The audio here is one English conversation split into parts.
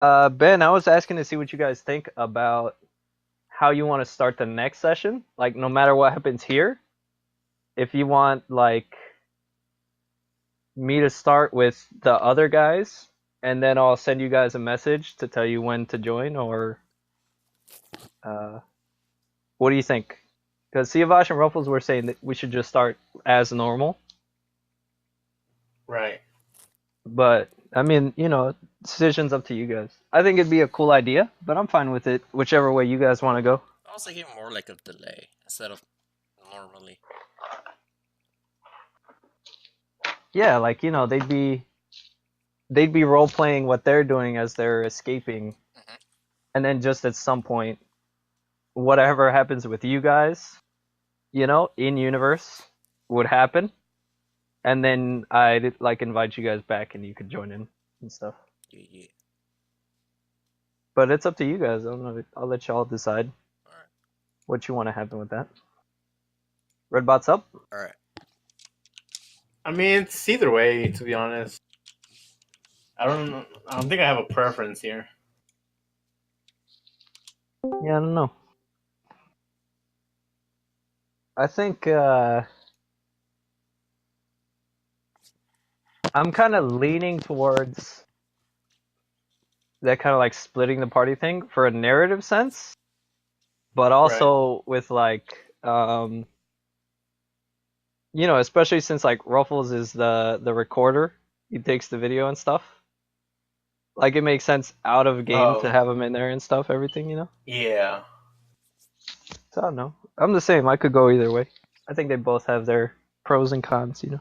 Ben, I was asking to see what you guys think about how you want to start the next session. Like, no matter what happens here, if you want like me to start with the other guys, and then I'll send you guys a message to tell you when to join, or uh, what do you think? Because Siavash and Ruffles were saying that we should just start as normal, Right. but I mean, decision's up to you guys. I think it'd be a cool idea, but I'm fine with it, whichever way you guys want to go. I was thinking more like a delay instead of normally. Yeah, like they'd be role playing what they're doing as they're escaping, Mhm. and then just at some point, whatever happens with you guys, in universe would happen, and then I'd like invite you guys back and you could join in and stuff. Yeah, yeah. But it's up to you guys. I don't know. I'll let y'all decide All right. what you want to happen with that. Redbot's up. All right. I mean, it's either way, to be honest. I don't think I have a preference here. Yeah, I don't know. I think I'm kind of leaning towards that kind of like splitting the party thing for a narrative sense, but also with like especially since like Ruffles is the recorder, he takes the video and stuff. Like it makes sense out of game to Oh, have him in there and stuff, everything. yeah. So I don't know. I'm the same. I could go either way. I think they both have their pros and cons. Mhm.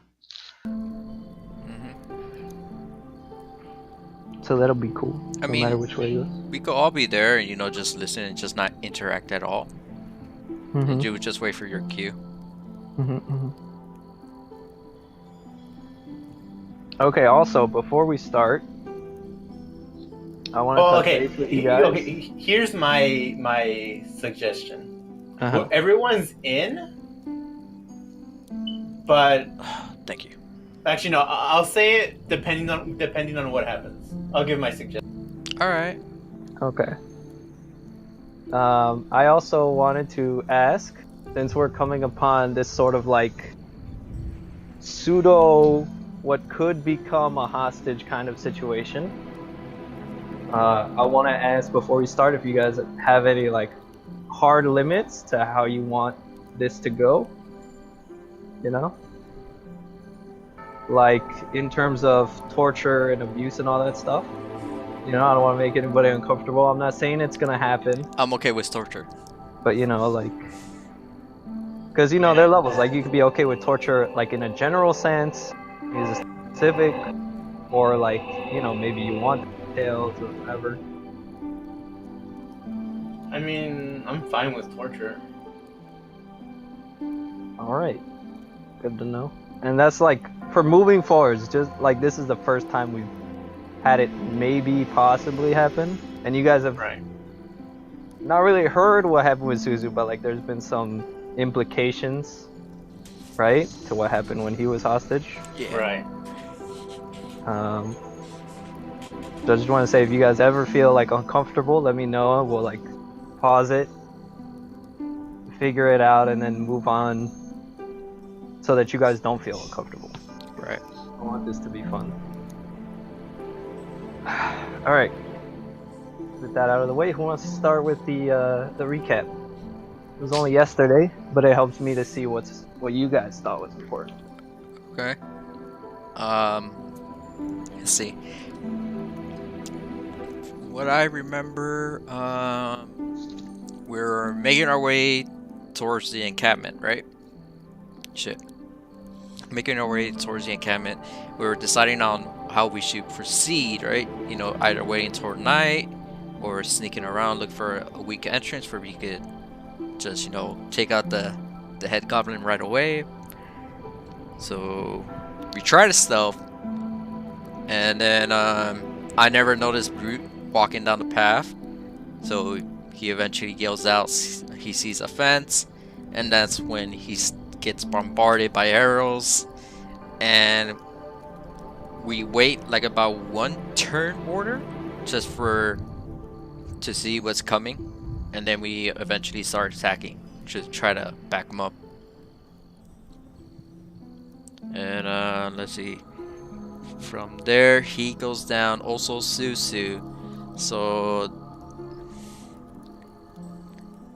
So that'll be cool. I No matter mean, which way it goes. we could all be there and just listen and just not interact at all. And you would just wait for your cue. Okay. Also, before we start, I want to Oh, touch okay. base with you guys. Okay. Here's my suggestion. Uh-huh. Well, everyone's in, but Thank you. actually no. I'll say it depending on what happens. I'll give my suggestion. All right. Okay. I also wanted to ask, since we're coming upon this sort of like pseudo, what could become a hostage kind of situation, I want to ask before we start if you guys have any like hard limits to how you want this to go. Like in terms of torture and abuse and all that stuff. I don't want to make anybody uncomfortable. I'm not saying it's gonna happen, I'm okay with torture. but like, because there are levels. Like you could be okay with torture, like in a general sense, is a specific, or like maybe you want details or whatever. I mean, I'm fine with torture. All right, good to know. And that's like for moving forwards. Just like this is the first time we've had it maybe possibly happen, and you guys have Right. not really heard what happened with Suzu, but like there's been some implications, right, to what happened when he was hostage. Yeah. Right. So I just want to say, if you guys ever feel like uncomfortable, let me know. We'll like pause it, figure it out, and then move on, so that you guys don't feel uncomfortable. Right. I want this to be fun. All right. With that out of the way, who wants to start with the recap? It was only yesterday, but it helps me to see what you guys thought was important. Okay. Let's see. What I remember, we're making our way towards the encampment, right? Shit. Making our way towards the encampment. We were deciding on how we should proceed, right? Either waiting toward night or sneaking around, look for a weak entrance where we could just, take out the head goblin right away. So we tried to stealth, and then I never noticed Brute walking down the path. So he eventually yells out he sees a fence, and that's when he gets bombarded by arrows, and we wait like about one turn order just to see what's coming, and then we eventually start attacking to try to back them up. And let's see. From there, he goes down. Also, Susu. So,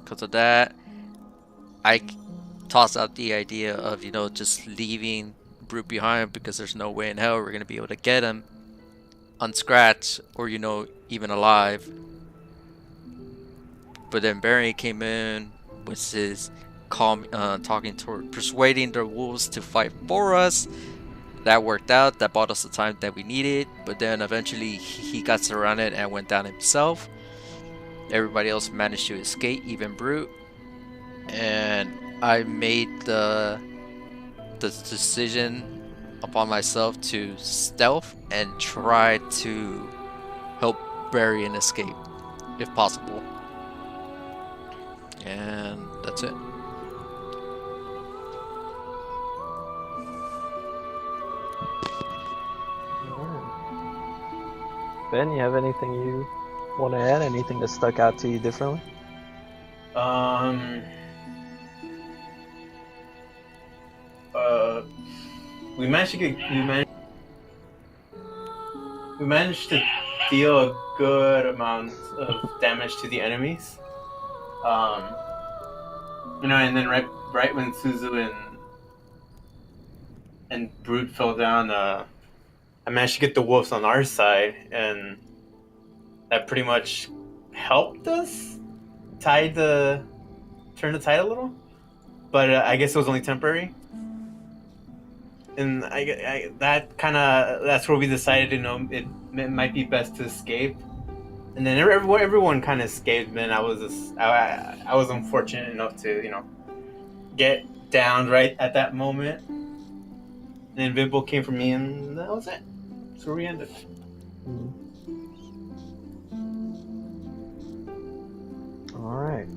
because of that, I toss out the idea of, you know, just leaving Brute behind, because there's no way in hell we're gonna be able to get him unscratched or, you know, even alive. But then Barry came in with his calm, persuading the wolves to fight for us. That worked out. That bought us the time that we needed. But then eventually he got surrounded and went down himself. Everybody else managed to escape, even Brute. And I made the decision upon myself to stealth and try to help Barry and escape, if possible. And that's it. Ben, you have anything you want to add? Anything that stuck out to you differently? We managed to deal a good amount of damage to the enemies. You know, and then right when Suzu and Brute fell down, I managed to get the wolves on our side, and that pretty much helped us turn the tide a little. But I guess it was only temporary. And that's where we decided, you know, it might be best to escape. And then everyone kind of escaped, man. I was unfortunate enough to, you know, get down right at that moment. And then Vimble came for me, and that was it. That's where we ended. All right.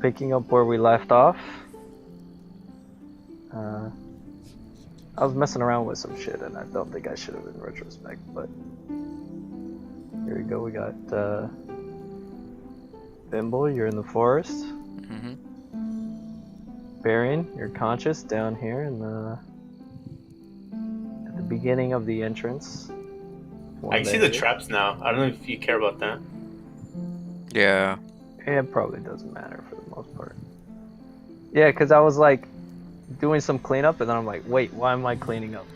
Picking up where we left off. I was messing around with some shit, and I don't think I should have in retrospect, but here we go. We got Bimble, you're in the forest. Mm-hmm. Barian, you're conscious down here in at the beginning of the entrance. I can see the traps now. I don't know if you care about that. Yeah. It probably doesn't matter for the most part. Yeah, because I was like doing some cleanup, and then I'm like, wait, why am I cleaning up?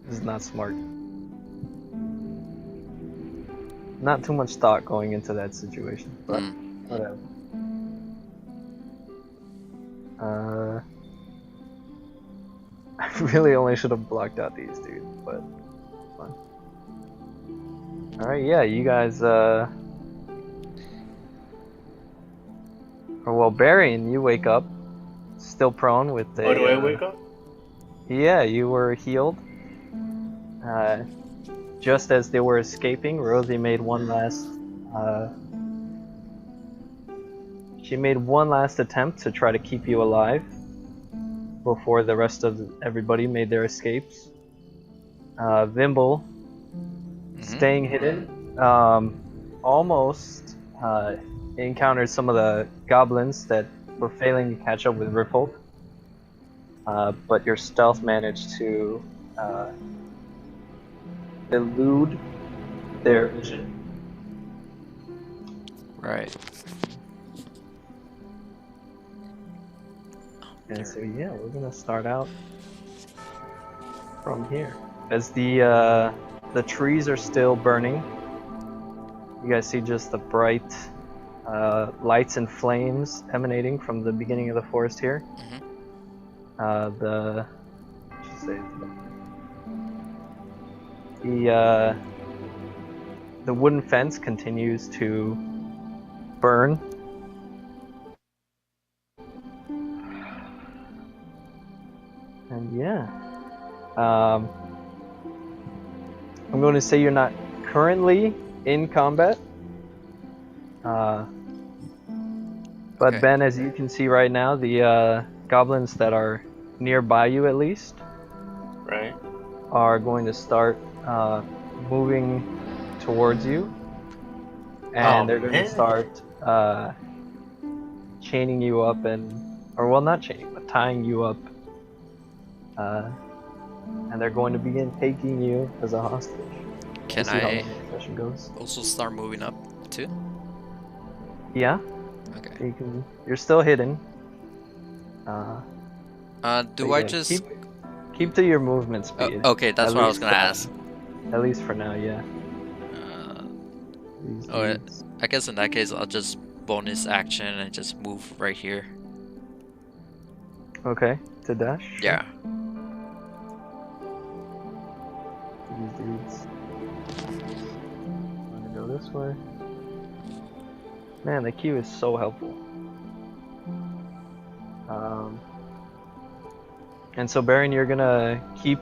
This is not smart. Not too much thought going into that situation, but whatever. I really only should have blocked out these dudes, but it's fine. Alright, yeah, you guys, well, Barian, you wake up, still prone with a... Oh, do I wake up? Yeah, you were healed. Just as they were escaping, Rosie made one last... she made one last attempt to try to keep you alive before the rest of everybody made their escapes. Vimble, staying hidden, almost encountered some of the goblins that were failing to catch up with Riffle. But your stealth managed to elude their vision. Right. And so yeah, we're gonna start out from here. As the trees are still burning, you guys see just the bright lights and flames emanating from the beginning of the forest here. The wooden fence continues to burn. And yeah, I'm going to say you're not currently in combat. But Okay. Ben, as you can see right now, the goblins that are nearby you at least Right. are going to start moving towards you, and Oh, they're going to man. start chaining you up or well, not chaining, but tying you up. And they're going to begin taking you as a hostage. Can We'll see how the I next session goes. also start moving up too? Yeah, Okay. you're still hidden. Do but I yeah, just? keep to your movement speed? Okay, that's At what I was least, gonna ask. At least for now, yeah. These Oh, dudes. I guess in that case, I'll just bonus action and just move right here. Okay, to dash. Yeah. These dudes. I'm gonna go this way. Man, the Q is so helpful. And so, Baron, you're gonna keep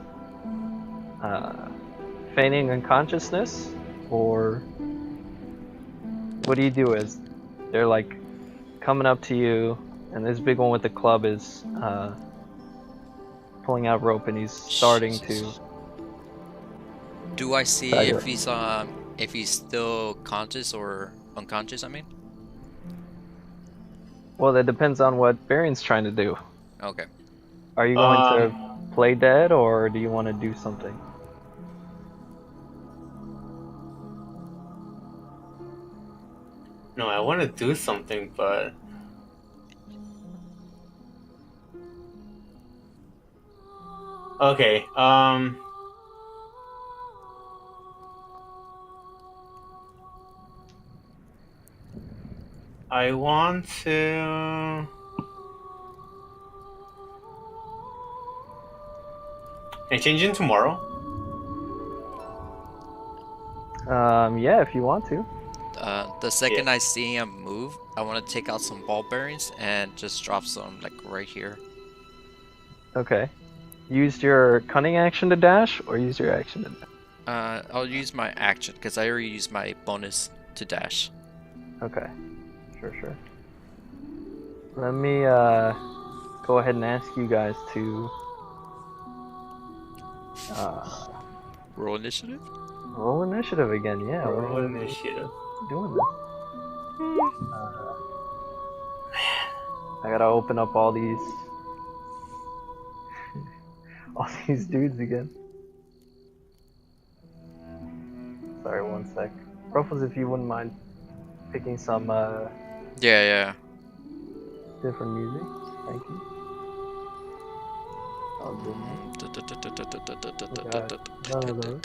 feigning unconsciousness, or what do you do as they're like coming up to you, and this big one with the club is pulling out rope, and he's starting to. Do I see Stagger. if he's still conscious or unconscious? I mean. Well, that depends on what Baron's trying to do. Okay. Are you going to play dead, or do you want to do something? No, I want to do something, but okay. I want to. Can I change in tomorrow? Yeah, if you want to. The second I see him move, I want to take out some ball bearings and just drop some like right here. Okay. Use your cunning action to dash, or use your action to dash? I'll use my action because I already used my bonus to dash. Okay. Sure. Let me go ahead and ask you guys to Roll initiative. roll initiative again. Yeah, Roll initiative. Doing this. I gotta open up all these dudes again. Sorry, one sec. Ruffles, if you wouldn't mind picking some Yeah. different music. Thank you. I'll do none of those.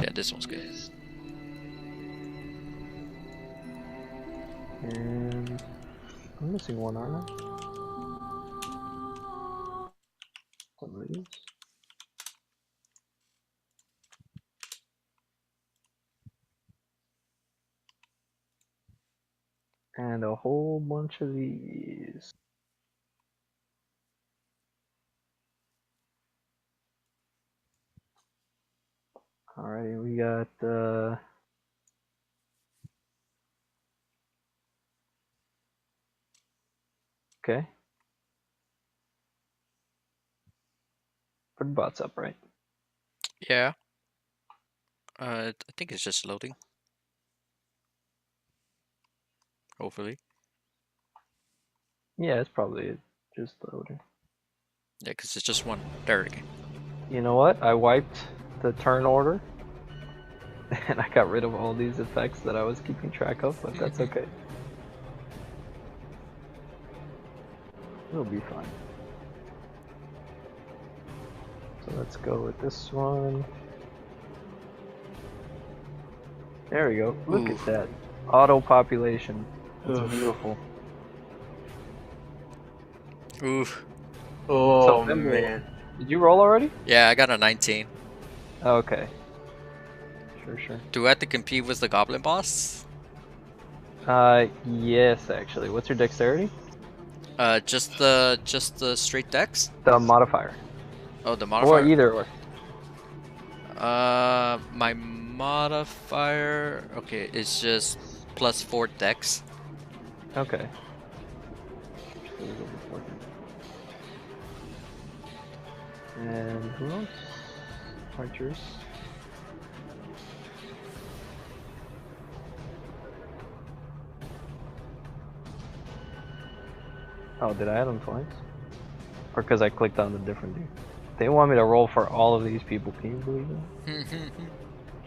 Yeah, this one's good. And I'm missing one, aren't I? Some of these. And a whole bunch of these. Alrighty, we got okay. Put the bots up, right? Yeah. I think it's just loading. Hopefully. Yeah, it's probably just loading. Yeah, because it's just one. There again. You know what? I wiped the turn order, and I got rid of all these effects that I was keeping track of, but that's okay. It'll be fine. So let's go with this one. There we go. Look Ooh. at that. Auto population. That's Oof. beautiful. Oof. Oh So, Thimble, man. Did you roll already? Yeah, I got a 19. Okay. Sure. Do I have to compete with the goblin boss? Yes, actually. What's your dexterity? Just the straight dex? The modifier. Oh, the modifier. Or either or. My modifier. Okay, it's just +4 dex. Okay. And who else? Archers. Oh, did I add them twice? Or because I clicked on the different dude? They want me to roll for all of these people. Can you believe it?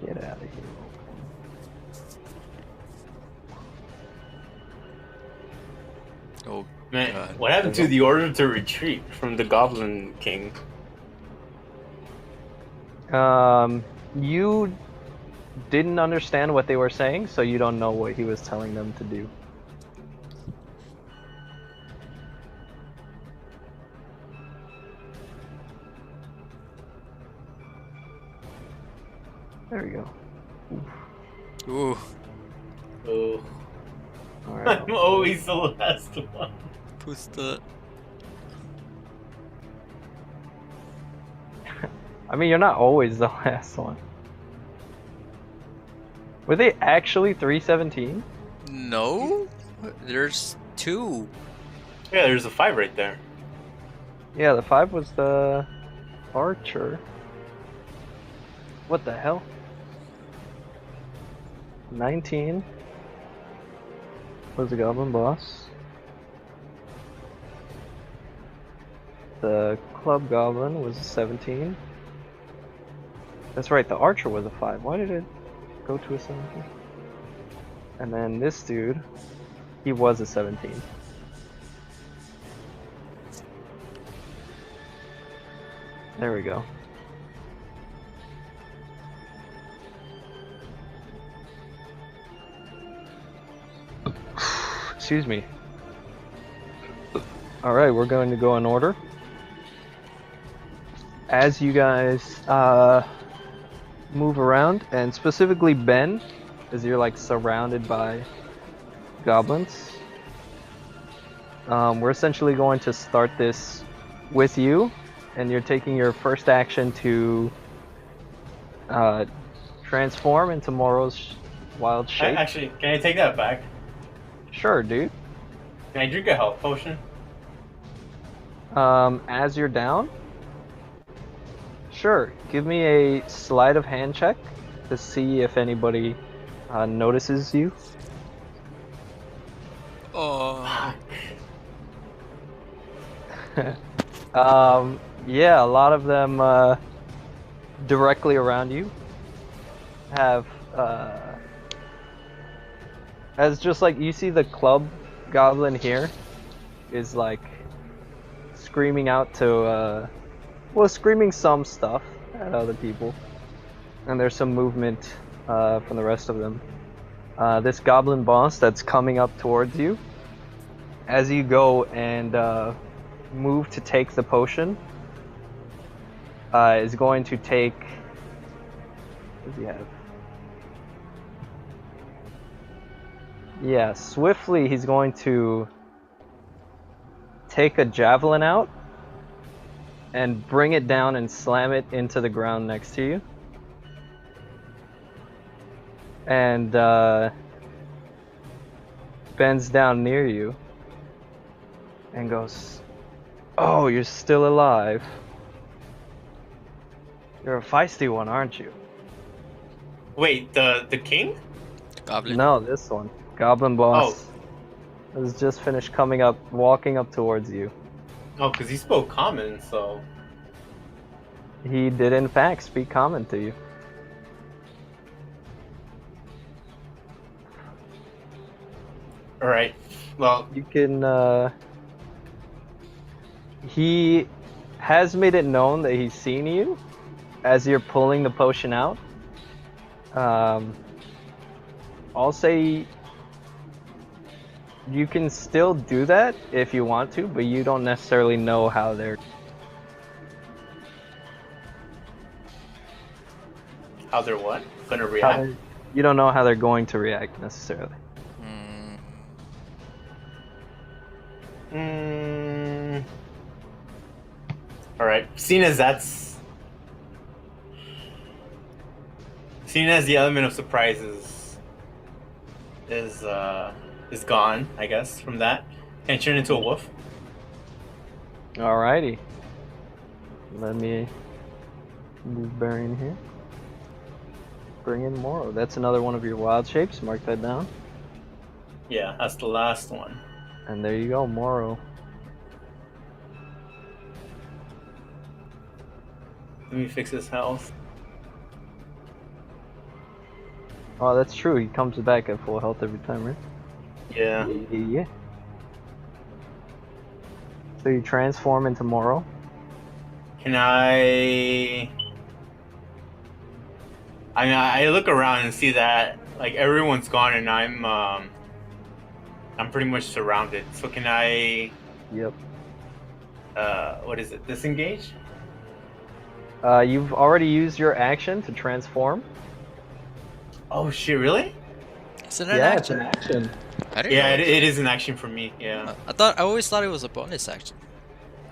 Get out of here. Oh, Man, God. what happened to the order to retreat from the Goblin King? You didn't understand what they were saying, so you don't know what he was telling them to do. There we go. Ooh. Oh, Alright. I'm always the last one. Who's the? I mean, you're not always the last one. Were they actually 317? No. There's 2. Yeah, there's a 5 right there. Yeah, the 5 was the archer. What the hell? 19 was the goblin boss. The club goblin was a 17. That's right, the archer was a 5. Why did it go to a 17? And then this dude, he was a 17. There we go. Excuse me. Alright, we're going to go in order. As you guys move around, and specifically Ben, as you're like surrounded by goblins, we're essentially going to start this with you, and you're taking your first action to transform into Moro's wild shape. Actually, can I take that back? Sure, dude. Can I drink a health potion? As you're down? Sure. Give me a sleight of hand check to see if anybody notices you. Oh. Yeah, a lot of them directly around you have as just like you see the club goblin here is like screaming out to well, screaming some stuff at other people, and there's some movement from the rest of them. This goblin boss that's coming up towards you, as you go and move to take the potion, is going to take. What does he have? Yeah, swiftly he's going to take a javelin out and bring it down and slam it into the ground next to you. And bends down near you and goes, "Oh, you're still alive. You're a feisty one, aren't you?" Wait, the king? Goblin. No, this one. Goblin boss has just finished walking up towards you. Oh, because he spoke common, so... He did in fact speak common to you. Alright, well... You can, he has made it known that he's seen you as you're pulling the potion out. I'll say you can still do that if you want to, but you don't necessarily know how they're... How they're what? Gonna react? You don't know how they're going to react necessarily. Alright, seeing as that's... seeing as the element of surprise is gone, I guess, from that, can I turn into a wolf? Alrighty. Let me move Baron here. Bring in Moro. That's another one of your wild shapes. Mark that down. Yeah, that's the last one. And there you go, Moro. Let me fix his health. Oh, that's true. He comes back at full health every time, right? Yeah. Yeah. So you transform into Moro. Can I mean, I look around and see that like everyone's gone, and I'm pretty much surrounded. So can I? Yep. What is it? Disengage? You've already used your action to transform. Oh shit! Really? Is it an Yeah, action? it's an action. I didn't Yeah, know. it is an action for me. Yeah. I always thought it was a bonus action.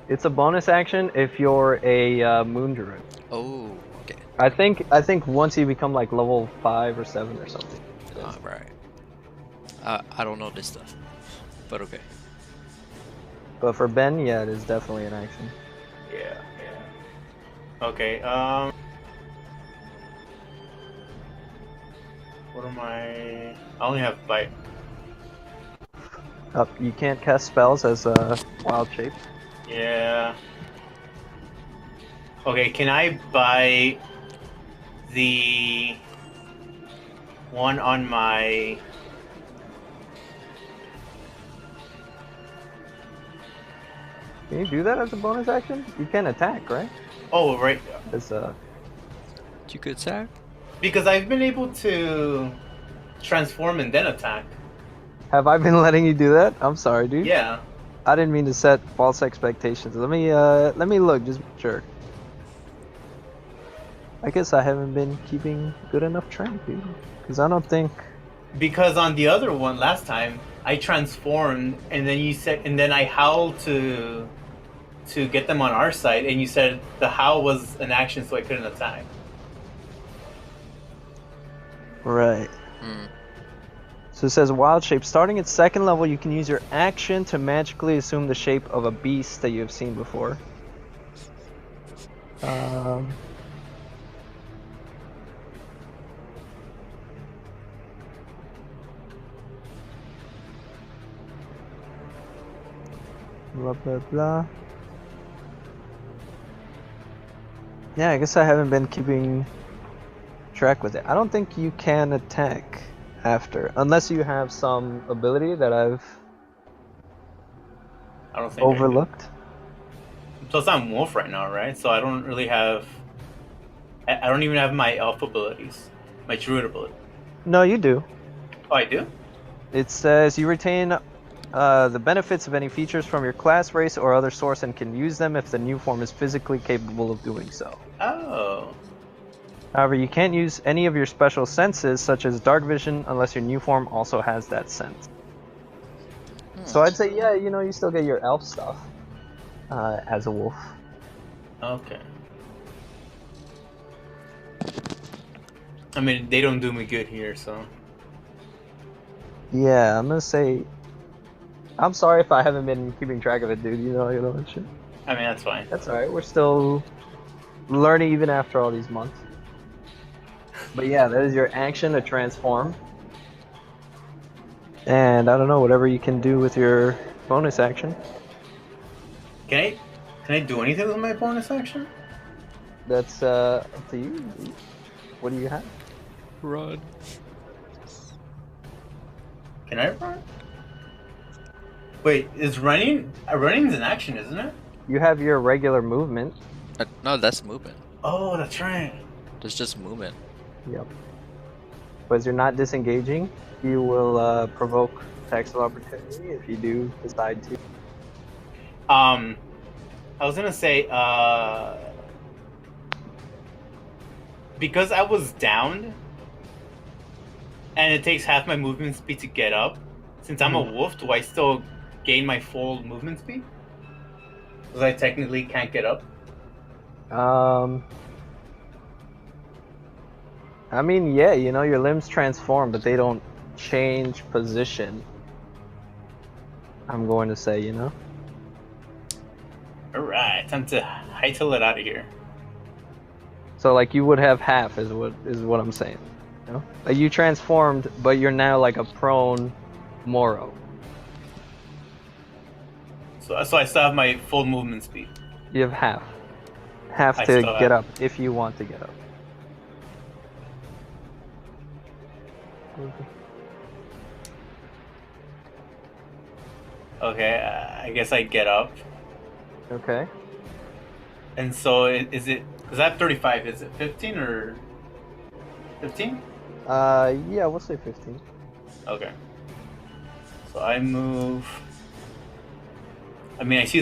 It's a bonus action if you're a Moon Druid. Oh, okay. I think once you become like level 5 or 7 or something. Right. I don't know this stuff, but okay. But for Ben, yeah, it is definitely an action. Yeah. Okay. What am I? I only have bite. You can't cast spells as a wild shape. Yeah. Okay, can I buy the one on my... Can you do that as a bonus action? You can attack, right? Oh, right. As You could attack. Because I've been able to transform and then attack. have I been letting you do that? I'm sorry, dude. Yeah. I didn't mean to set false expectations. Let me look, just make sure. I guess I haven't been keeping good enough track, dude. Because I don't think. Because on the other one last time, I transformed and then you said, and then I howled to get them on our side, and you said the howl was an action, so I couldn't attack. Right. Hmm. So it says wild shape. Starting at 2nd level, you can use your action to magically assume the shape of a beast that you have seen before. Blah blah blah. Yeah, I guess I haven't been keeping track with it. I don't think you can attack after, unless you have some ability that I've I don't think I do. overlooked. Plus, I'm wolf right now, right? So I don't really have. I don't even have my elf abilities, my druid ability. No, you do. Oh, I do. It says you retain the benefits of any features from your class, race, or other source and can use them if the new form is physically capable of doing so. Oh. However, you can't use any of your special senses, such as dark vision, unless your new form also has that sense. So I'd say, yeah, you still get your elf stuff as a wolf. Okay. I mean, they don't do me good here, so. Yeah, I'm gonna say. I'm sorry if I haven't been keeping track of it, dude. You know and shit. I mean, that's fine. That's alright. We're still learning even after all these months. But yeah, that is your action to transform. And I don't know, whatever you can do with your bonus action. Can I do anything with my bonus action? That's up to you. What do you have? Run. Can I run? Wait, is running? Running's an action, isn't it? You have your regular movement. No, that's movement. Oh, that's right. There's just movement. Yep. But as you're not disengaging, you will provoke attacks of opportunity if you do decide to. I was gonna say, because I was downed, and it takes half my movement speed to get up. Since I'm a wolf, do I still gain my full movement speed? Because I technically can't get up. I mean, yeah, you know, your limbs transform, but they don't change position. I'm going to say, you know? Alright, time to hightail it out of here. So, like, you would have half, is what I'm saying. You know? Like, you transformed, but you're now like a prone Moro. So I still have my full movement speed. You have half. Half I to still get have- up, if you want to get up. Okay, I guess I get up. Okay. And so is it, because I have 35, is it 15 or 15? Yeah, we'll say 15. Okay. So I move. I mean, I see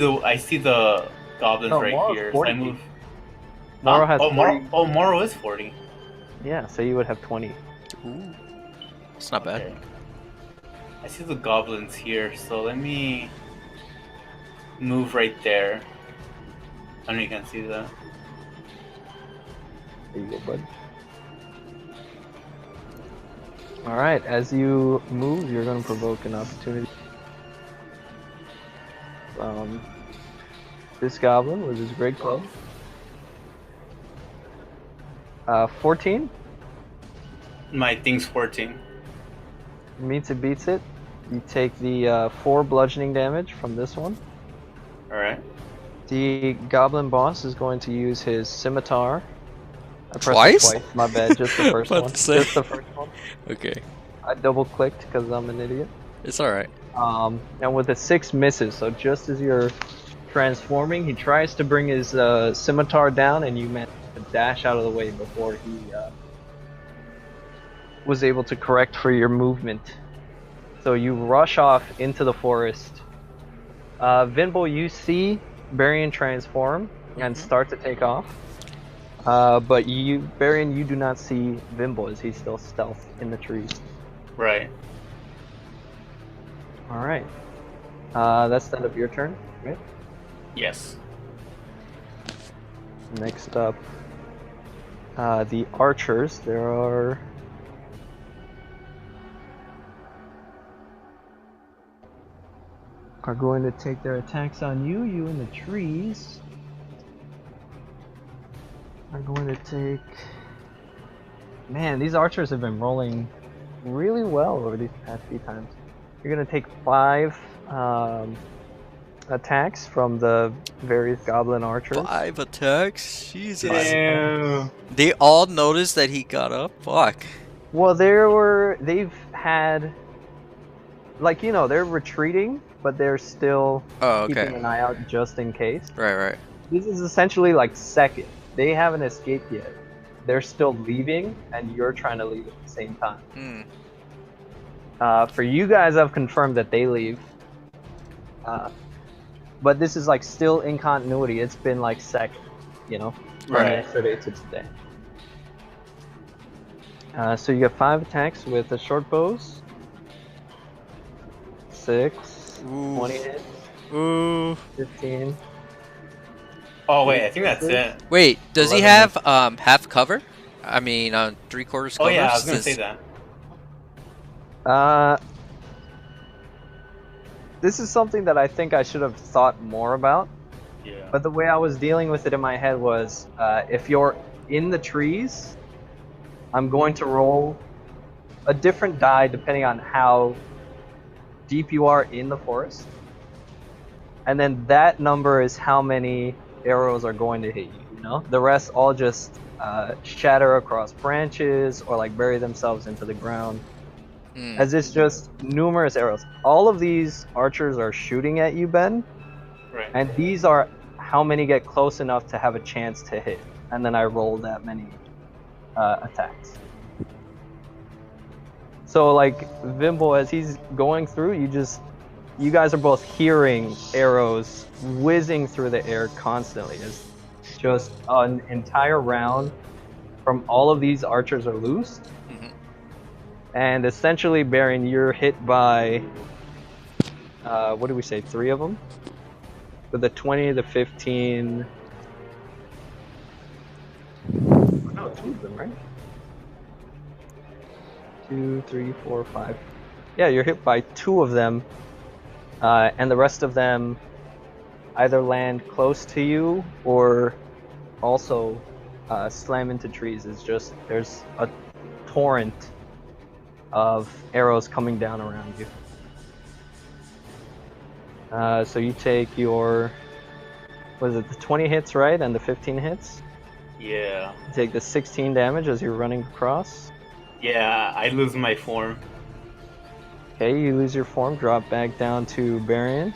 the goblins No, right Moro's here. 40. So I move. Moro Huh? has oh, 40. Moro is 40. Yeah, so you would have 20. Ooh. It's not bad. Okay. I see the goblins here, so let me move right there. I don't know if you can see that. There you go, bud. Alright, as you move, you're going to provoke an opportunity. This goblin with his great club. 14 My thing's 14. meets it, beats it. You take the 4 bludgeoning damage from this one. Alright. The goblin boss is going to use his scimitar. I pressed it Twice? twice. My bad. Just the first About one. to say. Just the first one. Okay. I double clicked because I'm an idiot. It's alright. And with a 6 misses, so just as you're transforming, he tries to bring his scimitar down, and you manage to dash out of the way before he was able to correct for your movement. So you rush off into the forest. Vinbol, you see Barian transform and start to take off. But Barian, you do not see Vinbol as he's still stealth in the trees. Right. Alright. That's the end of your turn, right? Yes. Next up, the archers. There are going to take their attacks on you. You in the trees are going to take. Man, these archers have been rolling really well over these past few times. You're going to take 5 attacks from the various goblin archers. 5 attacks? Jesus. Damn. They all noticed that he got up? Fuck. Well, they've had, like, you know, they're retreating, but they're still Oh, keeping okay. an eye out just in case. Right. This is essentially like second. They haven't escaped yet. They're still leaving, and you're trying to leave at the same time. For you guys, I've confirmed that they leave. But this is like still in continuity. It's been like second, you know, from Right. yesterday to today. So you get 5 attacks with the short bows. 6, Ooh. 20 hits, Ooh. 15. Oh wait, I think that's it. Wait, does he 11. have half cover? I mean, 3/4 Oh cover? yeah, I was gonna since- say that. This is something that I think I should have thought more about. Yeah. But the way I was dealing with it in my head was, if you're in the trees, I'm going to roll a different die depending on how deep you are in the forest. And then that number is how many arrows are going to hit you, you know? The rest all just shatter across branches or like bury themselves into the ground. As it's just numerous arrows. All of these archers are shooting at you, Ben. Right. And these are how many get close enough to have a chance to hit. And then I roll that many attacks. So like Vinbol, as he's going through, you guys are both hearing arrows whizzing through the air constantly. It's just an entire round from all of these archers are loose. And essentially, Baron, you're hit by, what did we say, 3 of them? With the 20, the 15... No, 2 of them, right? 2, 3, 4, 5. Yeah, you're hit by 2 of them, and the rest of them either land close to you or also slam into trees. It's just there's a torrent of arrows coming down around you. So you take your, was it the 20 hits, right, and the 15 hits? Yeah. You take the 16 damage as you're running across. Yeah, I lose my form. Okay, you lose your form, drop back down to Barian.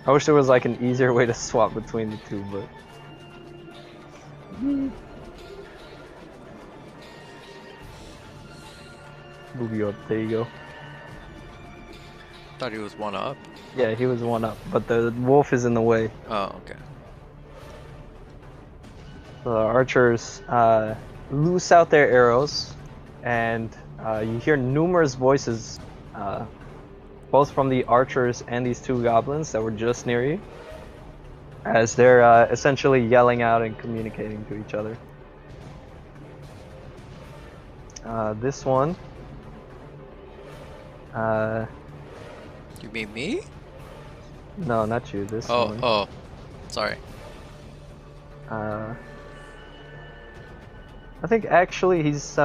I wish there was like an easier way to swap between the two, but... Move you up, there you go. Thought he was one up. Yeah, he was 1 up, but the wolf is in the way. Oh, okay. The archers loose out their arrows, and you hear numerous voices, both from the archers and these 2 goblins that were just near you, as they're essentially yelling out and communicating to each other. This one, You mean me? no, not you. This Oh, one. oh, sorry. I think actually he's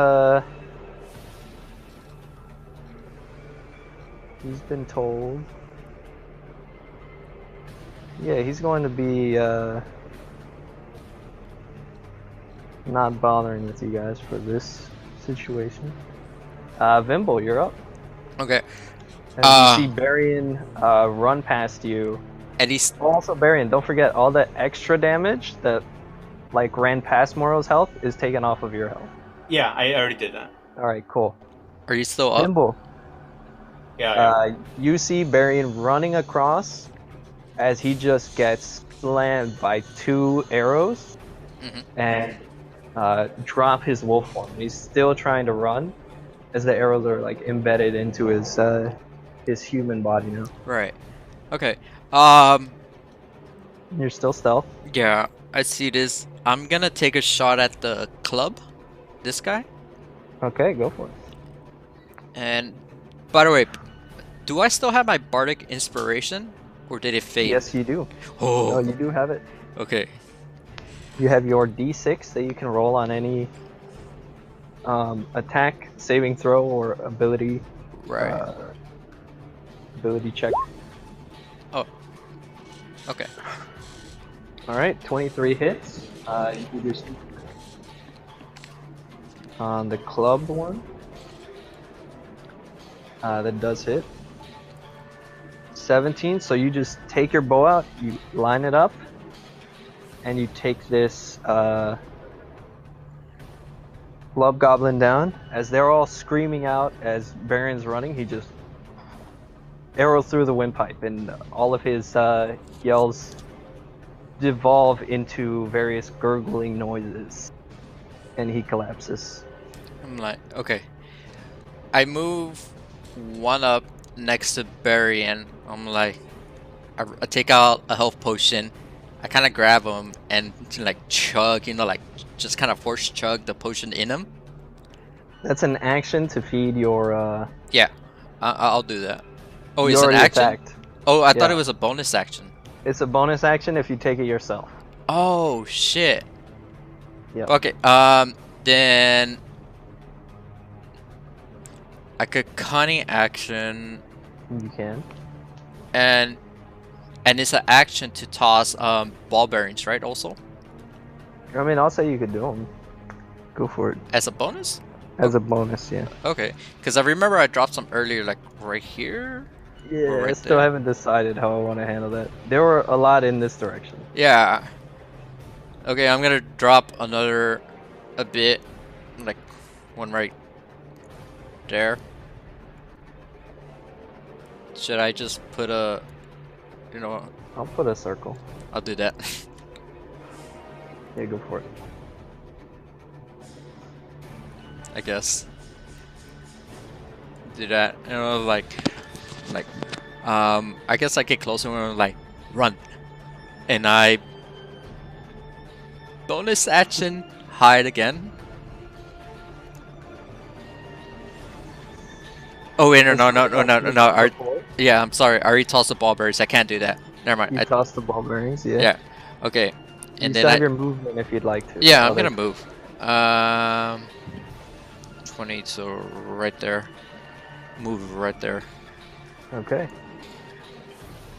been told. Yeah, he's going to be not bothering with you guys for this situation. Vimble, you're up. Okay. And you see Barian run past you. And he's Also, Barian, don't forget all the extra damage that like ran past Moro's health is taken off of your health. Yeah, I already did that. All right, cool. Are you still up? Vimble, Yeah. you see Barian running across as he just gets slammed by 2 arrows and drop his wolf form. He's still trying to run as the arrows are like embedded into his human body now. Right. Okay. You're still stealth. Yeah, I see this. I'm gonna take a shot at the club. This guy. Okay, go for it. And by the way, do I still have my bardic inspiration, or did it fade? Yes, you do. Oh. Oh, you do have it. Okay. You have your D6 that you can roll on any attack, saving throw, or ability. Right. Ability check. Oh. Okay. All right, 23 hits. You can do some on the club one. That does hit. 17. So you just take your bow out, you line it up, and you take this club goblin down. As they're all screaming out as Baron's running, he just arrows through the windpipe, and all of his yells devolve into various gurgling noises, and he collapses. I'm like, okay. I move 1 up next to Barry, and I'm like, I take out a health potion. I kind of grab him and like chug, like just kind of force chug the potion in him. That's an action to feed your. Yeah, I'll do that. Oh, you it's an already action. attacked. Oh, I thought Yeah. it was a bonus action. It's a bonus action if you take it yourself. Oh shit. Yep. Okay. Then I could cunning action, You can. and it's an action to toss ball bearings, right? Also I mean, I'll say you could do them. Go for it. as a bonus. As a bonus, yeah. Okay, because I remember I dropped some earlier, like right here. Yeah, Or I right still there. haven't decided how I want to handle that. There were a lot in this direction. Yeah. Okay, I'm gonna drop a bit, like one right there. Should I just put a, I'll put a circle. I'll do that. Yeah, go for it. I guess. Do that, like, I guess I get closer and like, run. And I bonus action hide again. Oh wait, no, Is no, no, it no, no, no, like no. before? Yeah, I'm sorry. I already tossed the ball berries. I can't do that. Never mind. You toss the ball bearings, yeah. Yeah. Okay. You And then still have your movement if you'd like to. yeah, the I'm other gonna move. 20 to right there. Move right there. Okay.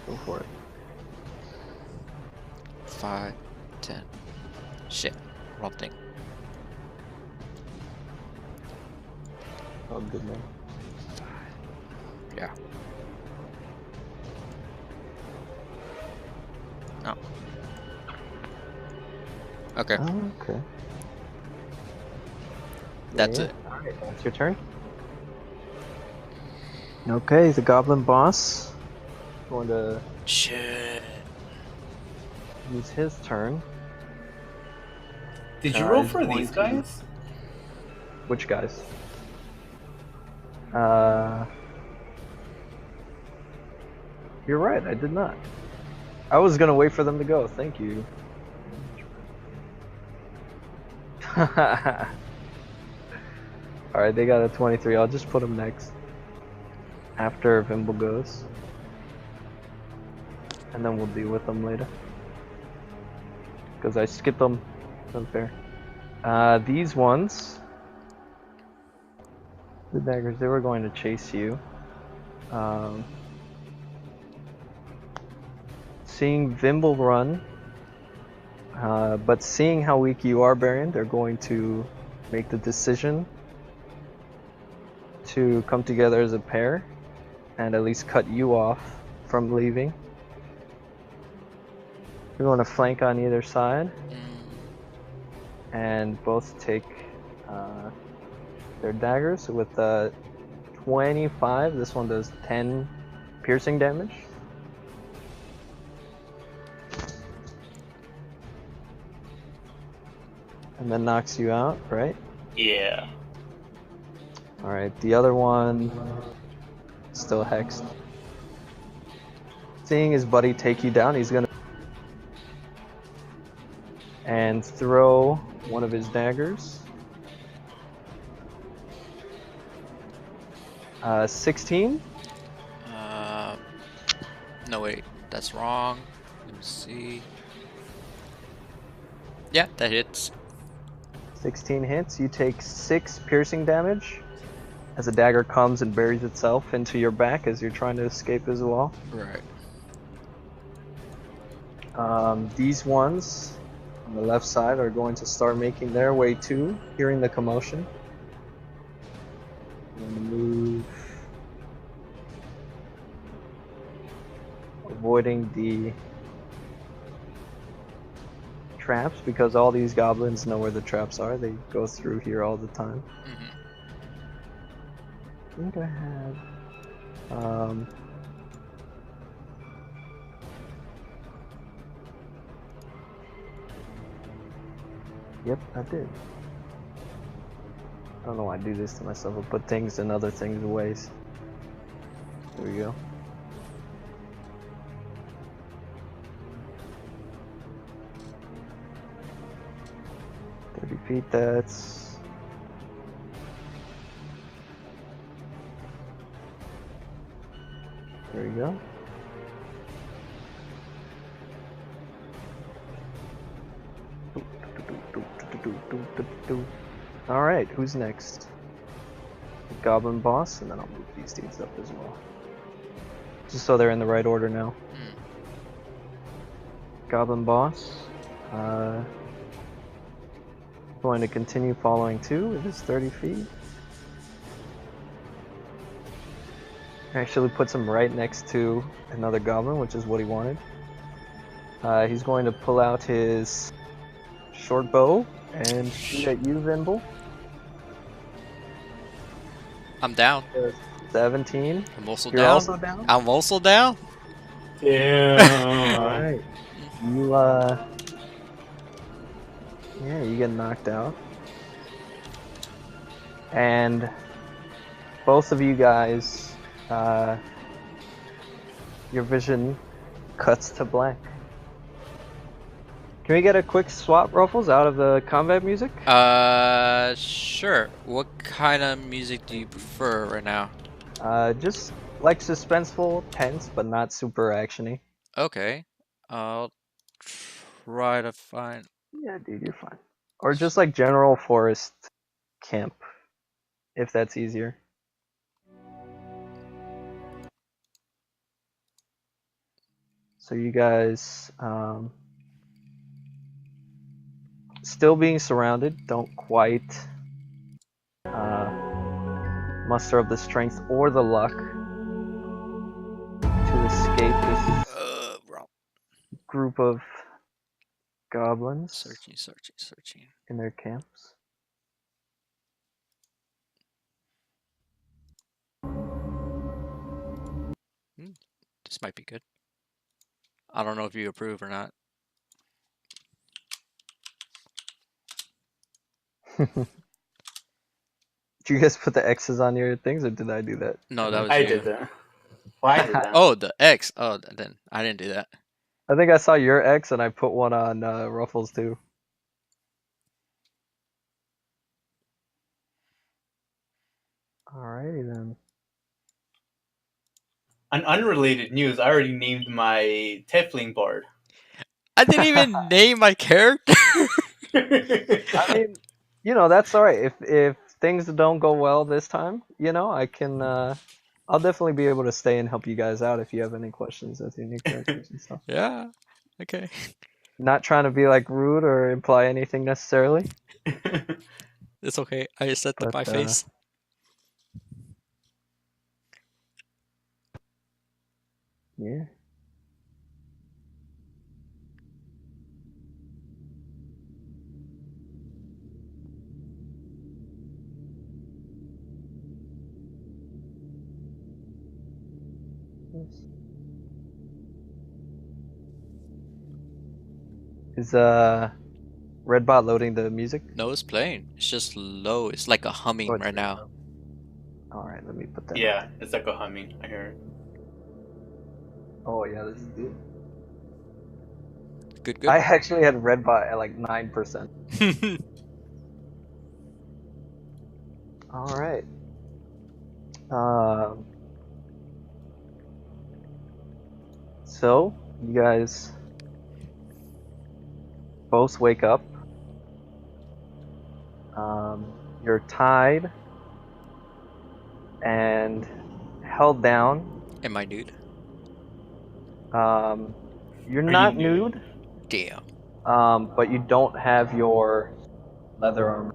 Go for it. 5, 10. Shit. Wrong thing. Oh, good man. Yeah. No. Okay. Oh, okay. That's Yeah. it. Alright, that's your turn. Okay, the goblin boss going to Shit. use his turn. Did you roll He's for going these to- guys? Which guys? You're right, I did not. I was gonna wait for them to go, thank you. Alright, they got a 23, I'll just put them next. After Vimble goes. And then we'll deal with them later. Because I skipped them. It's unfair. These ones. The daggers, they were going to chase you. Seeing Vimble run, but seeing how weak you are, Baron, they're going to make the decision to come together as a pair and at least cut you off from leaving. We're going to flank on either side and both take their daggers. So with 25, this one does 10 piercing damage. And then knocks you out, right? Yeah. Alright, the other one still hexed. Seeing his buddy take you down, he's gonna and throw one of his daggers. 16? No wait, that's wrong. Let me see. Yeah, that hits. 16 hits. You take 6 piercing damage as a dagger comes and buries itself into your back as you're trying to escape as well. Right. These ones on the left side are going to start making their way too, hearing the commotion. I'm gonna move, avoiding the traps because all these goblins know where the traps are. They go through here all the time. I think I had yep, I did. I don't know why I do this to myself. I put things and other things away. There we go. Feet, that's there you go. Alright, who's next? The goblin boss, and then I'll move these dudes up as well. Just so they're in the right order now. Goblin boss. Going to continue following too. It is 30 feet. Actually puts him right next to another goblin, which is what he wanted. He's going to pull out his short bow and shoot at you, Vimble. I'm down. 17. I'm also You're down. also down? I'm also down. Damn. Alright. You, yeah, you get knocked out. And both of you guys, your vision cuts to black. Can we get a quick swap, Ruffles, out of the combat music? Sure. What kind of music do you prefer right now? Just like suspenseful, tense, but not super actiony. Okay. I'll try to find. Yeah, dude, you're fine. Or just like general forest camp, if that's easier. So you guys, still being surrounded, don't quite muster up the strength or the luck to escape this Wrong. group of goblins Searching. in their camps. This might be good. I don't know if you approve or not. Did you guys put the X's on your things, or did I do that? No, that was I you. did that. Well, I did that. Oh, the X. Oh, then I didn't do that. I think I saw your X, and I put one on Ruffles too. Alrighty then. On unrelated news, I already named my Tiefling Bard. I didn't even name my character. I mean, that's alright. If things don't go well this time, I can. I'll definitely be able to stay and help you guys out if you have any questions as your new characters and stuff. Yeah. Okay. Not trying to be like rude or imply anything necessarily. It's okay. I just set my face. Yeah. Is Redbot loading the music? No, it's playing. It's just low. It's like a humming Oh, it's right very now. low. Alright, let me put that. Yeah, it's like a humming. I hear it. Oh yeah, this is good. Good. I actually had Redbot at like 9%. Alright. So, you guys both wake up. You're tied and held down. Am I nude? You're Are not you nude? nude, Damn. but you don't have your leather armor.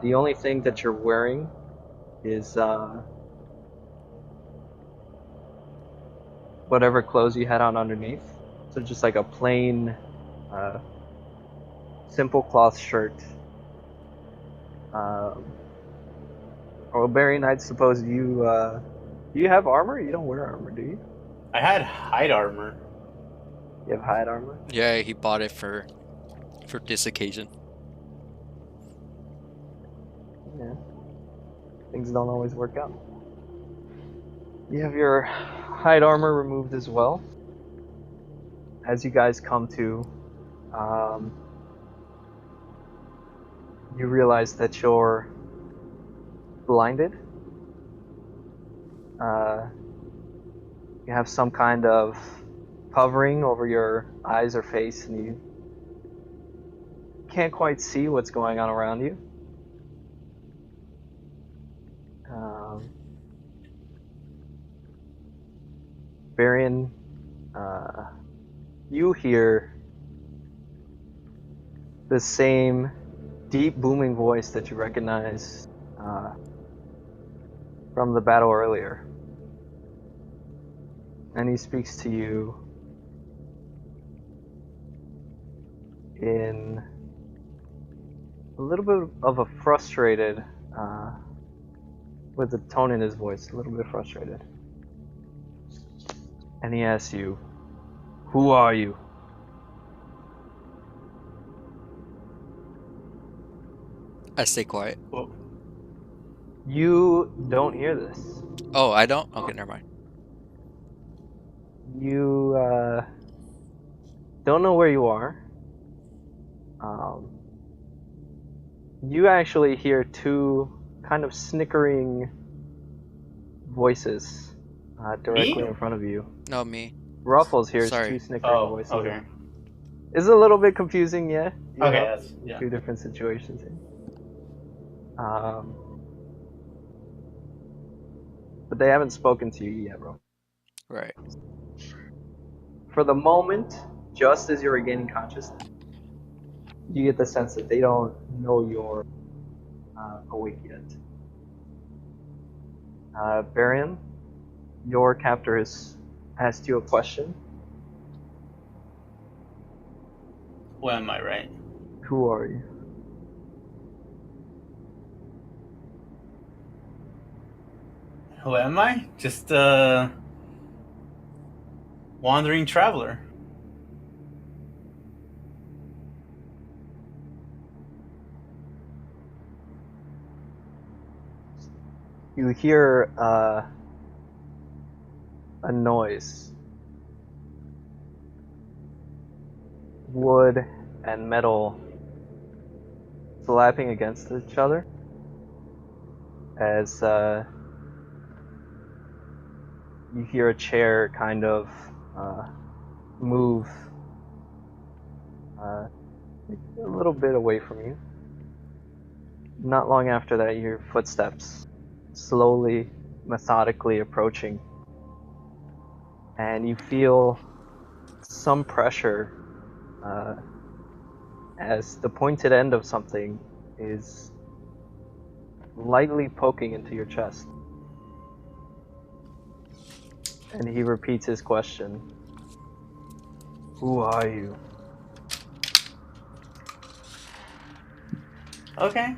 The only thing that you're wearing is whatever clothes you had on underneath. So just like a plain, simple cloth shirt. Well, Barian, I suppose you do you have armor? You don't wear armor, do you? I had hide armor. You have hide armor? Yeah, he bought it for this occasion. Yeah. Things don't always work out. You have your hide armor removed as well. As you guys come to, you realize that you're blinded. You have some kind of covering over your eyes or face, and you can't quite see what's going on around you. Varian, you hear the same deep booming voice that you recognize from the battle earlier. And he speaks to you in a little bit of a frustrated, with a tone in his voice, a little bit frustrated. And he asks you, "Who are you?" I stay quiet. Well, You don't hear this. Oh, I don't? Okay, never mind. You don't know where you are. You actually hear two kind of snickering voices directly Me? in front of you. No, me. Ruffles hears Sorry. two snickering Oh, voices. okay. It's a little bit confusing, yeah. You Okay, know? that's yeah. Two different situations here. But they haven't spoken to you yet, bro. Right. For the moment, just as you're regaining consciousness, you get the sense that they don't know you're awake yet. Varian, your captor has asked you a question. Who am I, right? Who are you? Who am I? Just wandering traveler. You hear a noise. Wood and metal slapping against each other as you hear a chair kind of move a little bit away from you. Not long after that, you hear footsteps slowly, methodically approaching, and you feel some pressure as the pointed end of something is lightly poking into your chest. And he repeats his question. Who are you? Okay.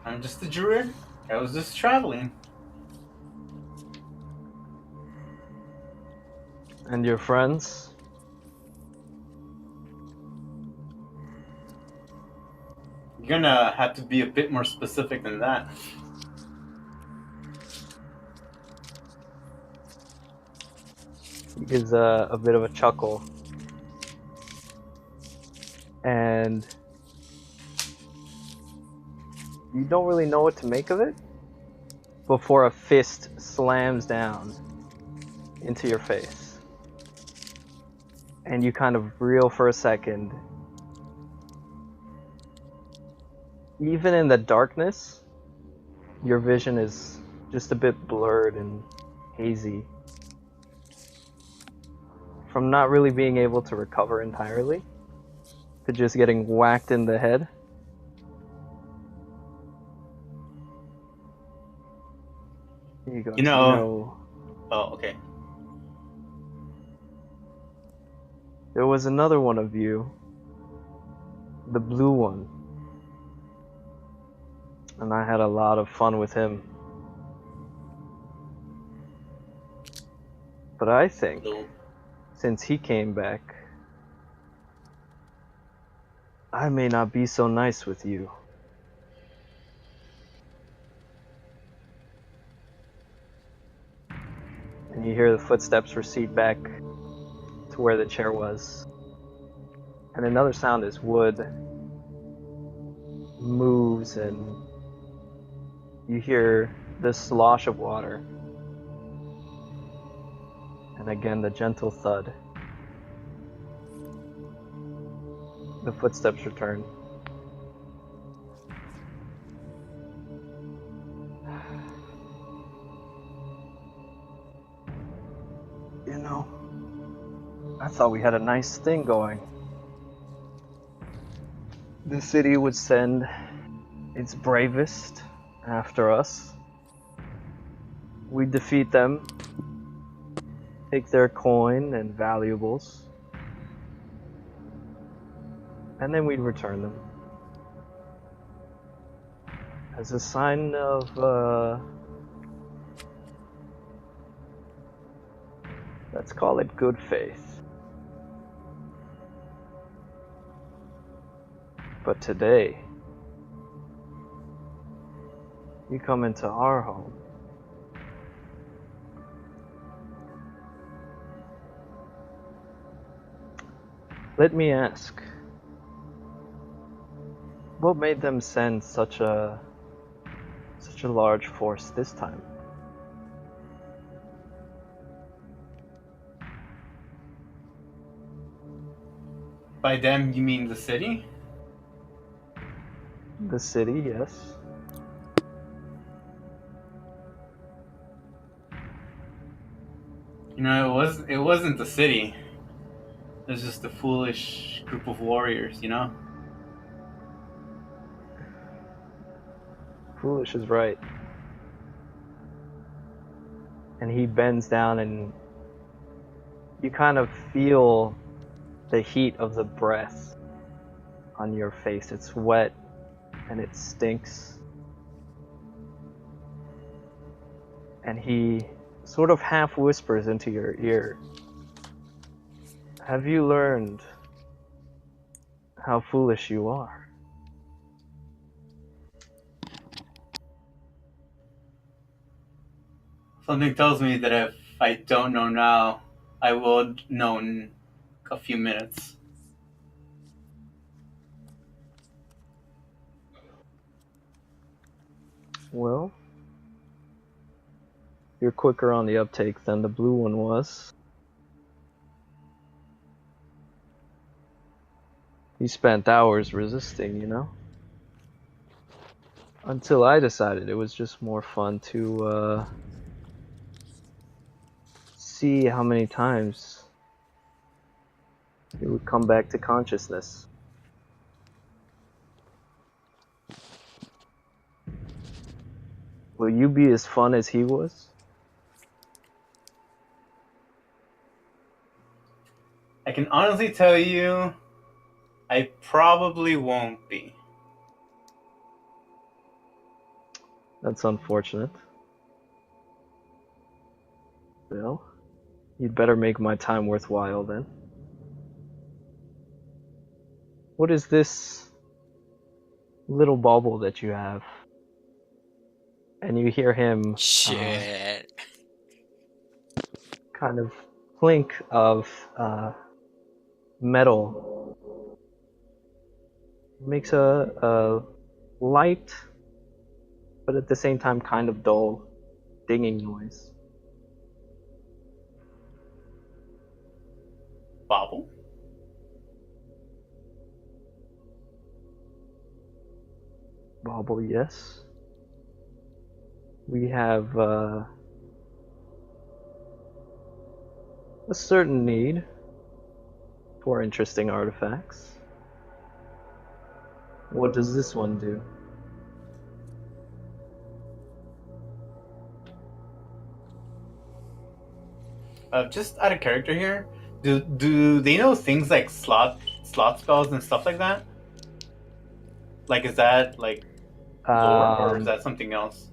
I'm just a druid. I was just traveling. And your friends? You're gonna have to be a bit more specific than that. He gives a bit of a chuckle. And you don't really know what to make of it before a fist slams down into your face. And you kind of reel for a second. Even in the darkness, your vision is just a bit blurred and hazy. From not really being able to recover entirely to just getting whacked in the head. Here you go. You know. Oh, okay. There was another one of you, the blue one, and I had a lot of fun with him. But I think, since he came back, I may not be so nice with you. And you hear the footsteps recede back to where the chair was. And another sound as wood moves and you hear the slosh of water. And again the gentle thud. The footsteps return. You know, I thought we had a nice thing going. The city would send its bravest after us. We'd defeat them, take their coin and valuables, and then we'd return them. As a sign of, let's call it good faith. But today, you come into our home. Let me ask, what made them send such a such a large force this time? By them, you mean the city? The city, yes. You know, it wasn't the city. It was just a foolish group of warriors, you know? Foolish is right. And he bends down and you kind of feel the heat of the breath on your face. It's wet and it stinks. And he sort of half whispers into your ear. Have you learned how foolish you are? Something tells me that if I don't know now, I will know in a few minutes. Well, you're quicker on the uptake than the blue one was. He spent hours resisting, you know? Until I decided it was just more fun to see how many times he would come back to consciousness. Will you be as fun as he was? I can honestly tell you, I probably won't be. That's unfortunate. Well, you'd better make my time worthwhile then. What is this little bauble that you have? And you hear him Shit. kind of clink of metal. Makes a light, but at the same time kind of dull, dinging noise. Bobble? Bauble, yes. We have a certain need for interesting artifacts. What does this one do? Just out of character here, do they know things like slot spells and stuff like that? Like, is that like lore or is that something else?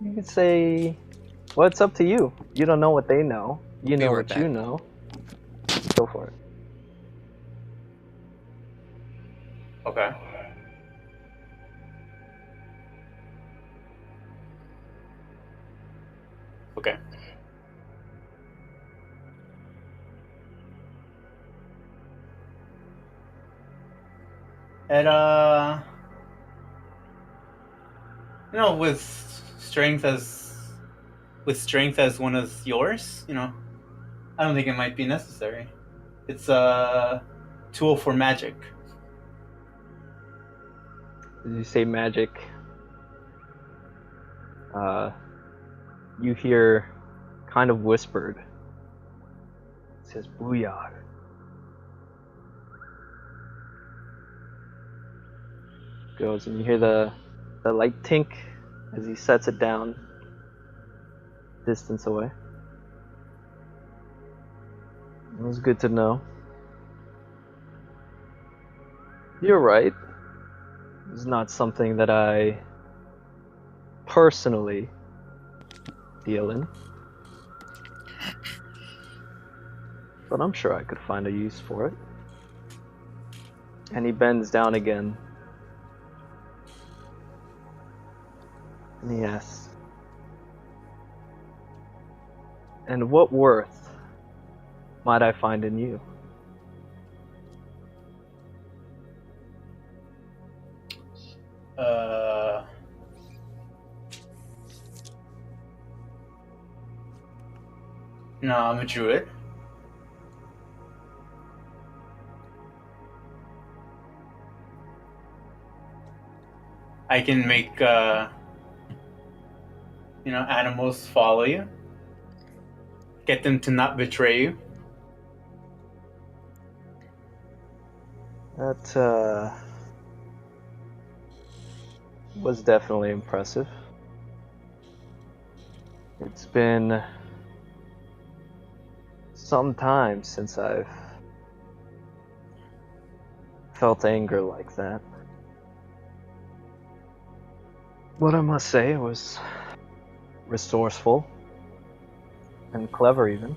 You could say, well, it's up to you. You don't know what they know. You know right what you back. know. Go for it. Okay. Okay. And you know, strength as one of yours, you know, I don't think it might be necessary. It's a tool for magic. As you say magic, you hear kind of whispered. It says booyah. Goes and you hear the light tink as he sets it down distance away. It was good to know. You're right. It's not something that I personally deal in. But I'm sure I could find a use for it. And he bends down again. And he asks, and what worth might I find in you? Uh, no, I'm a druid. I can make animals follow you. Get them to not betray you. That was definitely impressive. It's been some time since I've felt anger like that. But I must say, it was resourceful and clever, even.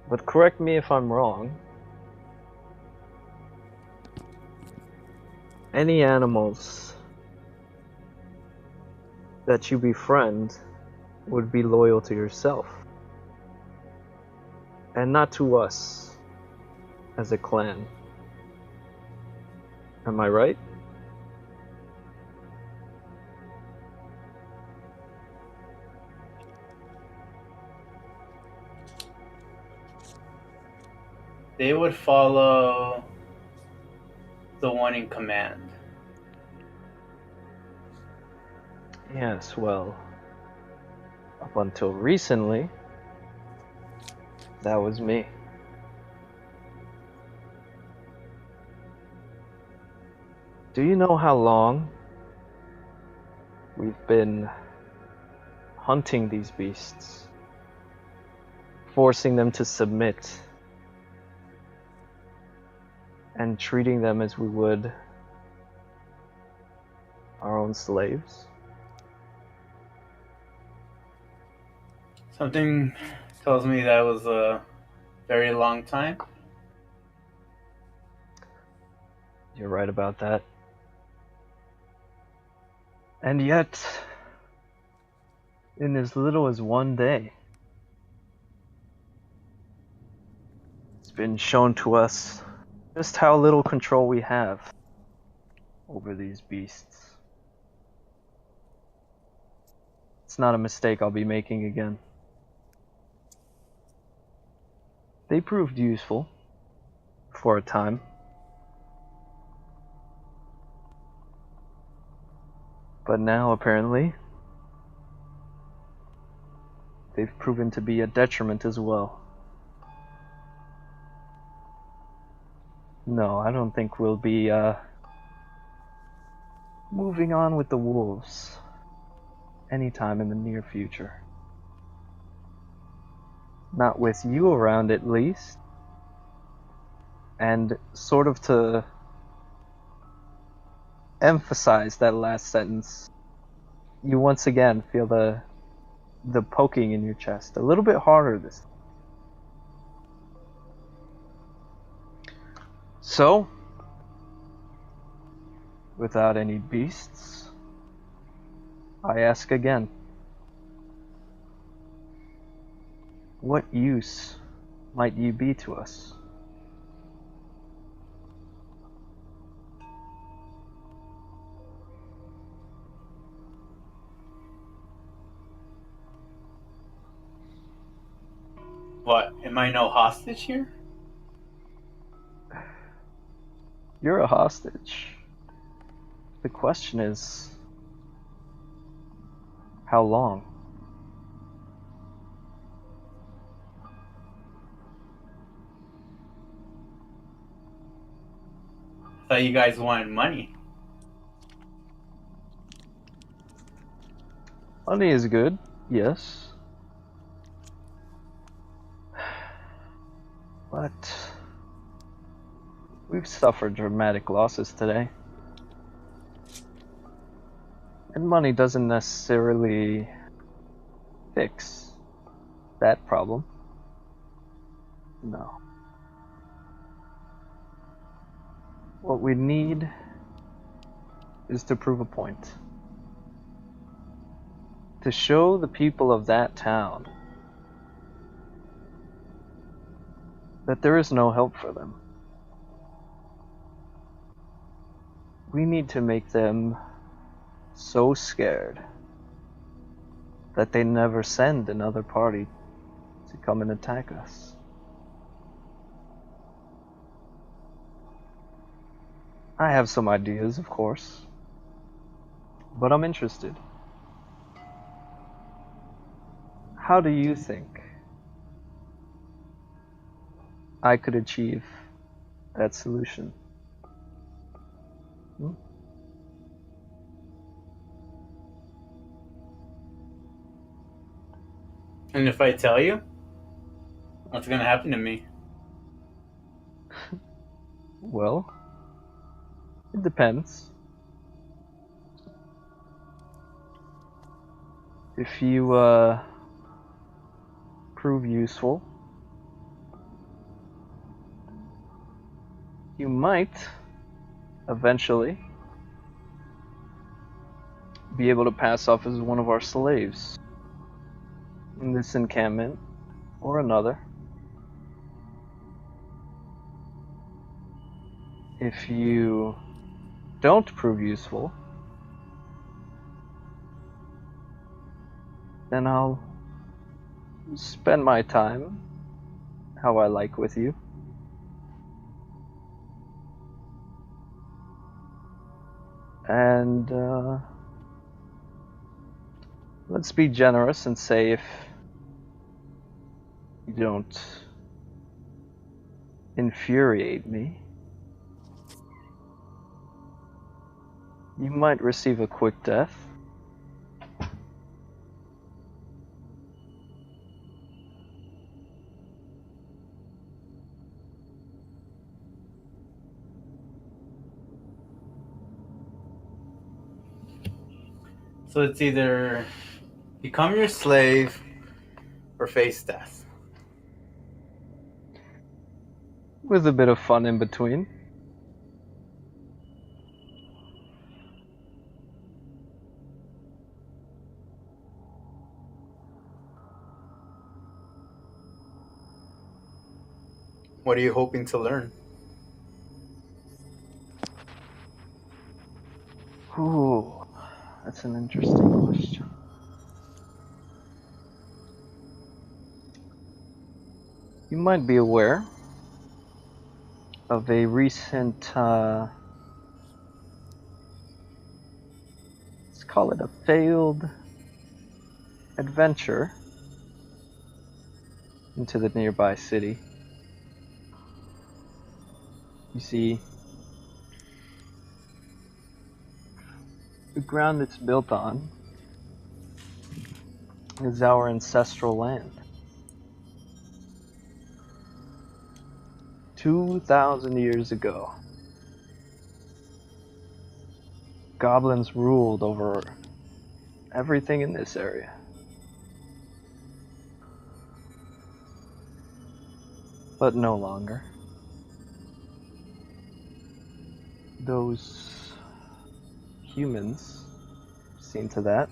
But correct me if I'm wrong. Any animals that you befriend would be loyal to yourself, and not to us as a clan. Am I right? They would follow the one in command. Yes, well, up until recently, that was me. Do you know how long we've been hunting these beasts, forcing them to submit, and treating them as we would our own slaves? Something tells me that was a very long time. You're right about that. And yet, in as little as one day, it's been shown to us just how little control we have over these beasts. It's not a mistake I'll be making again. They proved useful for a time. But now, apparently, they've proven to be a detriment as well. No, I don't think we'll be moving on with the wolves anytime in the near future. Not with you around, at least. And sort of to emphasize that last sentence, you once again feel the poking in your chest a little bit harder this time. So, without any beasts, I ask again, what use might you be to us? What? Am I no hostage here? You're a hostage. The question is, how long? I thought you guys wanted money. Money is good, yes. But we've suffered dramatic losses today. And money doesn't necessarily fix that problem. No. What we need is to prove a point. To show the people of that town that there is no help for them. We need to make them so scared that they never send another party to come and attack us. I have some ideas, of course, but I'm interested. How do you think I could achieve that solution? Hmm? And if I tell you, what's gonna happen to me? Well, it depends. If you prove useful, you might eventually be able to pass off as one of our slaves in this encampment or another. If you don't prove useful, then I'll spend my time how I like with you. And let's be generous and say if you don't infuriate me, you might receive a quick death. So it's either become your slave or face death. With a bit of fun in between. What are you hoping to learn? Ooh, that's an interesting question. You might be aware of a recent, let's call it a failed adventure into the nearby city. You see, the ground it's built on is our ancestral land. 2,000 years ago, goblins ruled over everything in this area. But no longer. Those humans seen to that.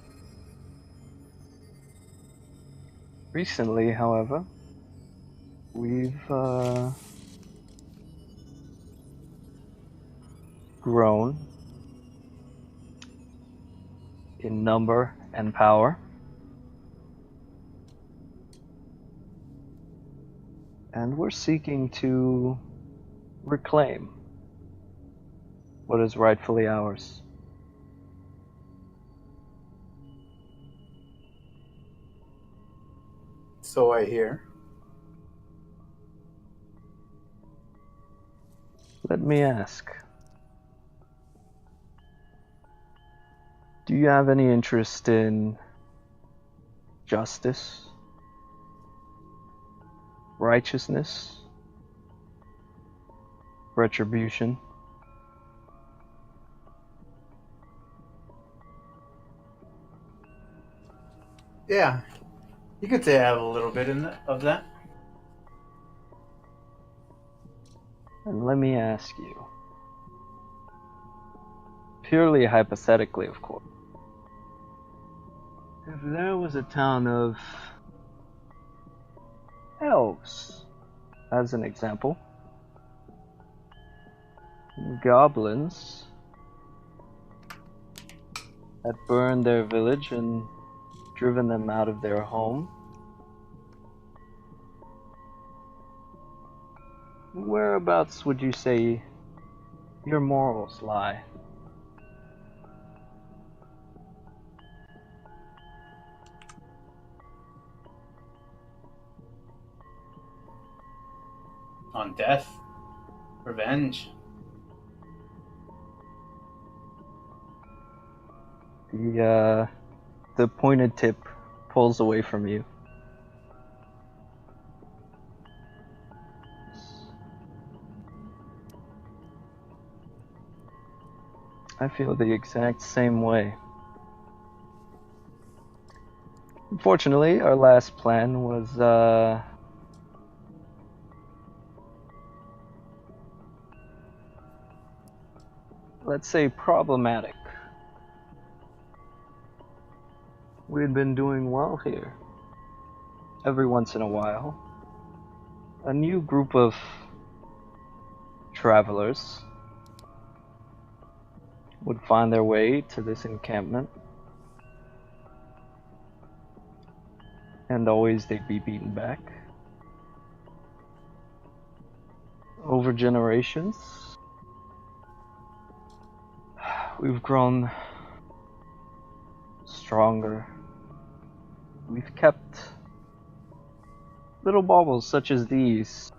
Recently, however, we've grown in number and power, and we're seeking to reclaim what is rightfully ours. So I hear. Let me ask, do you have any interest in justice, righteousness, retribution? Yeah, you could say I have a little bit of that. And let me ask you, purely hypothetically, of course, if there was a town of elves as an example, goblins had burned their village and driven them out of their home. Whereabouts would you say your morals lie? On death, revenge. The pointed tip pulls away from you. I feel the exact same way. Unfortunately, our last plan was, let's say, problematic. We had been doing well here. Every once in a while, a new group of travelers would find their way to this encampment, and always they'd be beaten back. Over generations, we've grown stronger. We've kept little baubles such as these.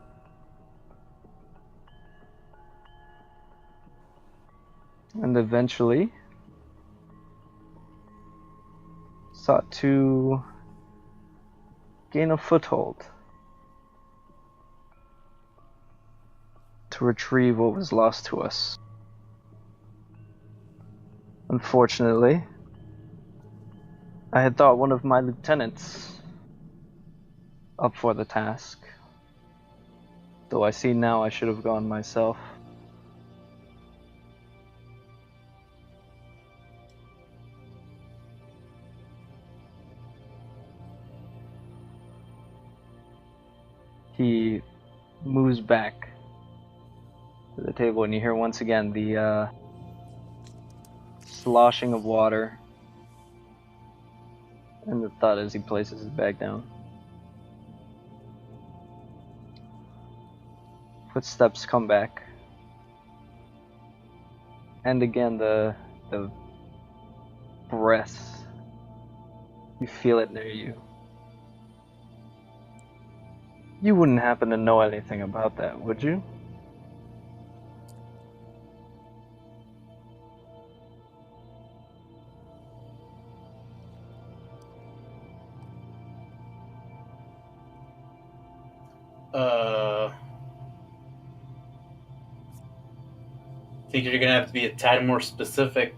And eventually sought to gain a foothold to retrieve what was lost to us. Unfortunately, I had thought one of my lieutenants up for the task, though I see now I should have gone myself. He moves back to the table, and you hear once again the sloshing of water and the thud as he places his bag down. Footsteps come back, and again the breath. You feel it near you. You wouldn't happen to know anything about that, would you? I think you're gonna have to be a tad more specific.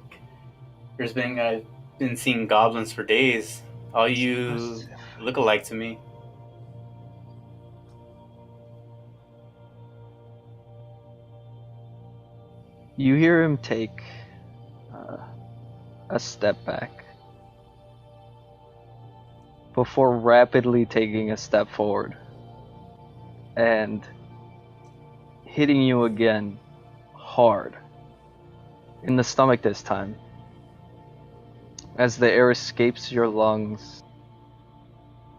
I've been seeing goblins for days. All you look alike to me. You hear him take a step back before rapidly taking a step forward and hitting you again hard in the stomach this time. As the air escapes your lungs,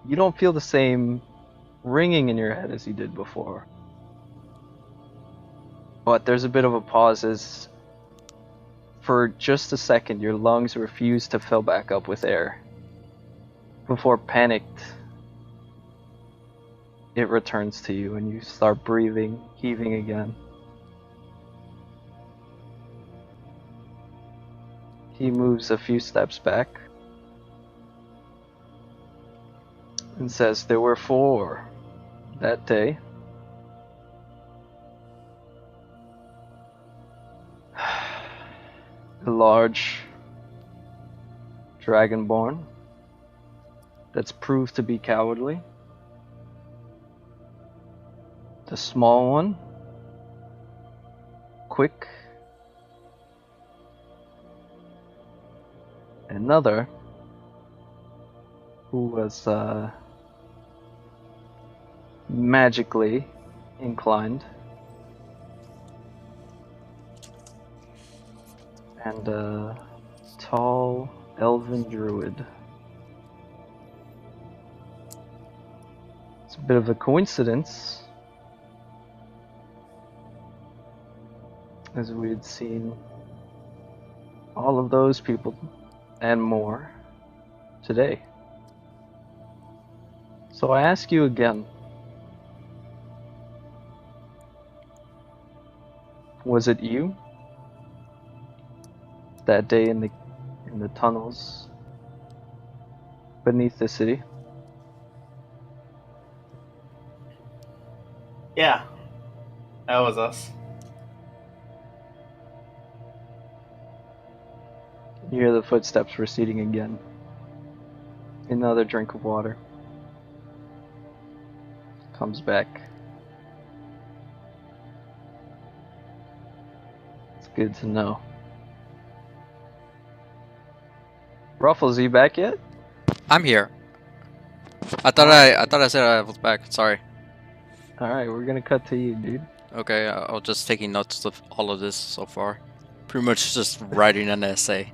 you don't feel the same ringing in your head as you did before. But there's a bit of a pause as, for just a second, your lungs refuse to fill back up with air. Before, panicked, it returns to you and you start breathing, heaving again. He moves a few steps back and says, "There were 4 that day. A large dragonborn that's proved to be cowardly. The small one, quick. Another who was magically inclined. And a tall elven druid. It's a bit of a coincidence, as we had seen all of those people and more today. So I ask you again, was it you that day in the tunnels beneath the city? Yeah, that was us. You hear the footsteps receding again. Another drink of water. Comes back. It's good to know. Ruffles, are you back yet? I'm here. I thought I said I was back. Sorry. Alright, we're gonna cut to you, dude. Okay, I was just taking notes of all of this so far. Pretty much just writing an essay.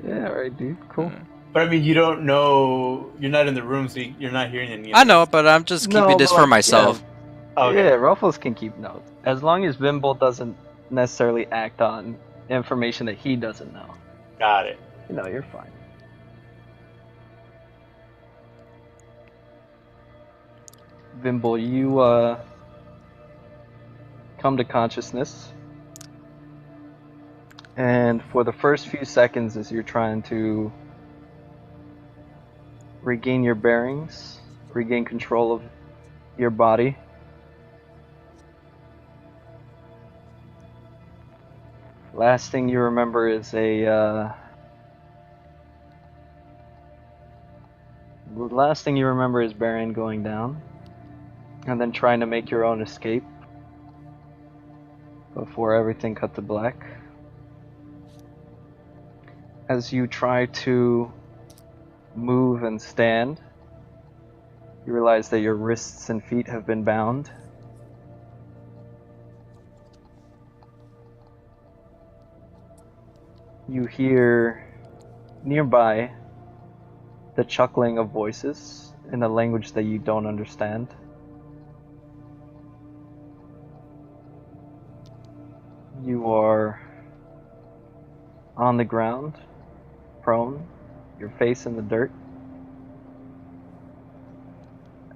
Yeah, alright, dude. Cool. But I mean, you don't know. You're not in the room, so you're not hearing any of I know, this. but I'm just No, keeping this but for like, myself. Okay. Yeah, Ruffles can keep notes. As long as Vimble doesn't necessarily act on information that he doesn't know. Got it. You know, you're fine. Vimble, you come to consciousness. And for the first few seconds as you're trying to regain your bearings, regain control of your body, last thing you remember is the last thing you remember is Baron going down, and then trying to make your own escape before everything cut to black. As you try to move and stand, you realize that your wrists and feet have been bound. You hear nearby the chuckling of voices in a language that you don't understand. You are on the ground, prone, your face in the dirt,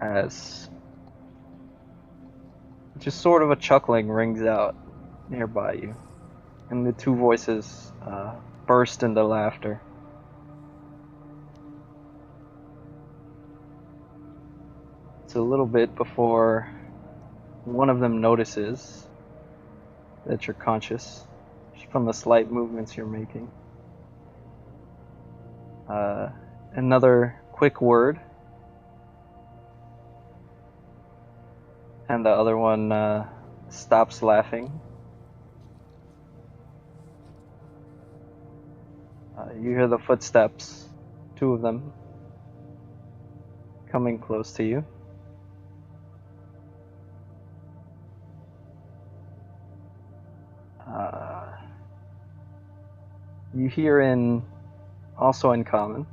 as just sort of a chuckling rings out nearby you, and the two voices burst into laughter. It's a little bit before one of them notices that you're conscious, just from the slight movements you're making. Another quick word, and the other one stops laughing. You hear the footsteps, two of them, coming close to you. You hear also in common,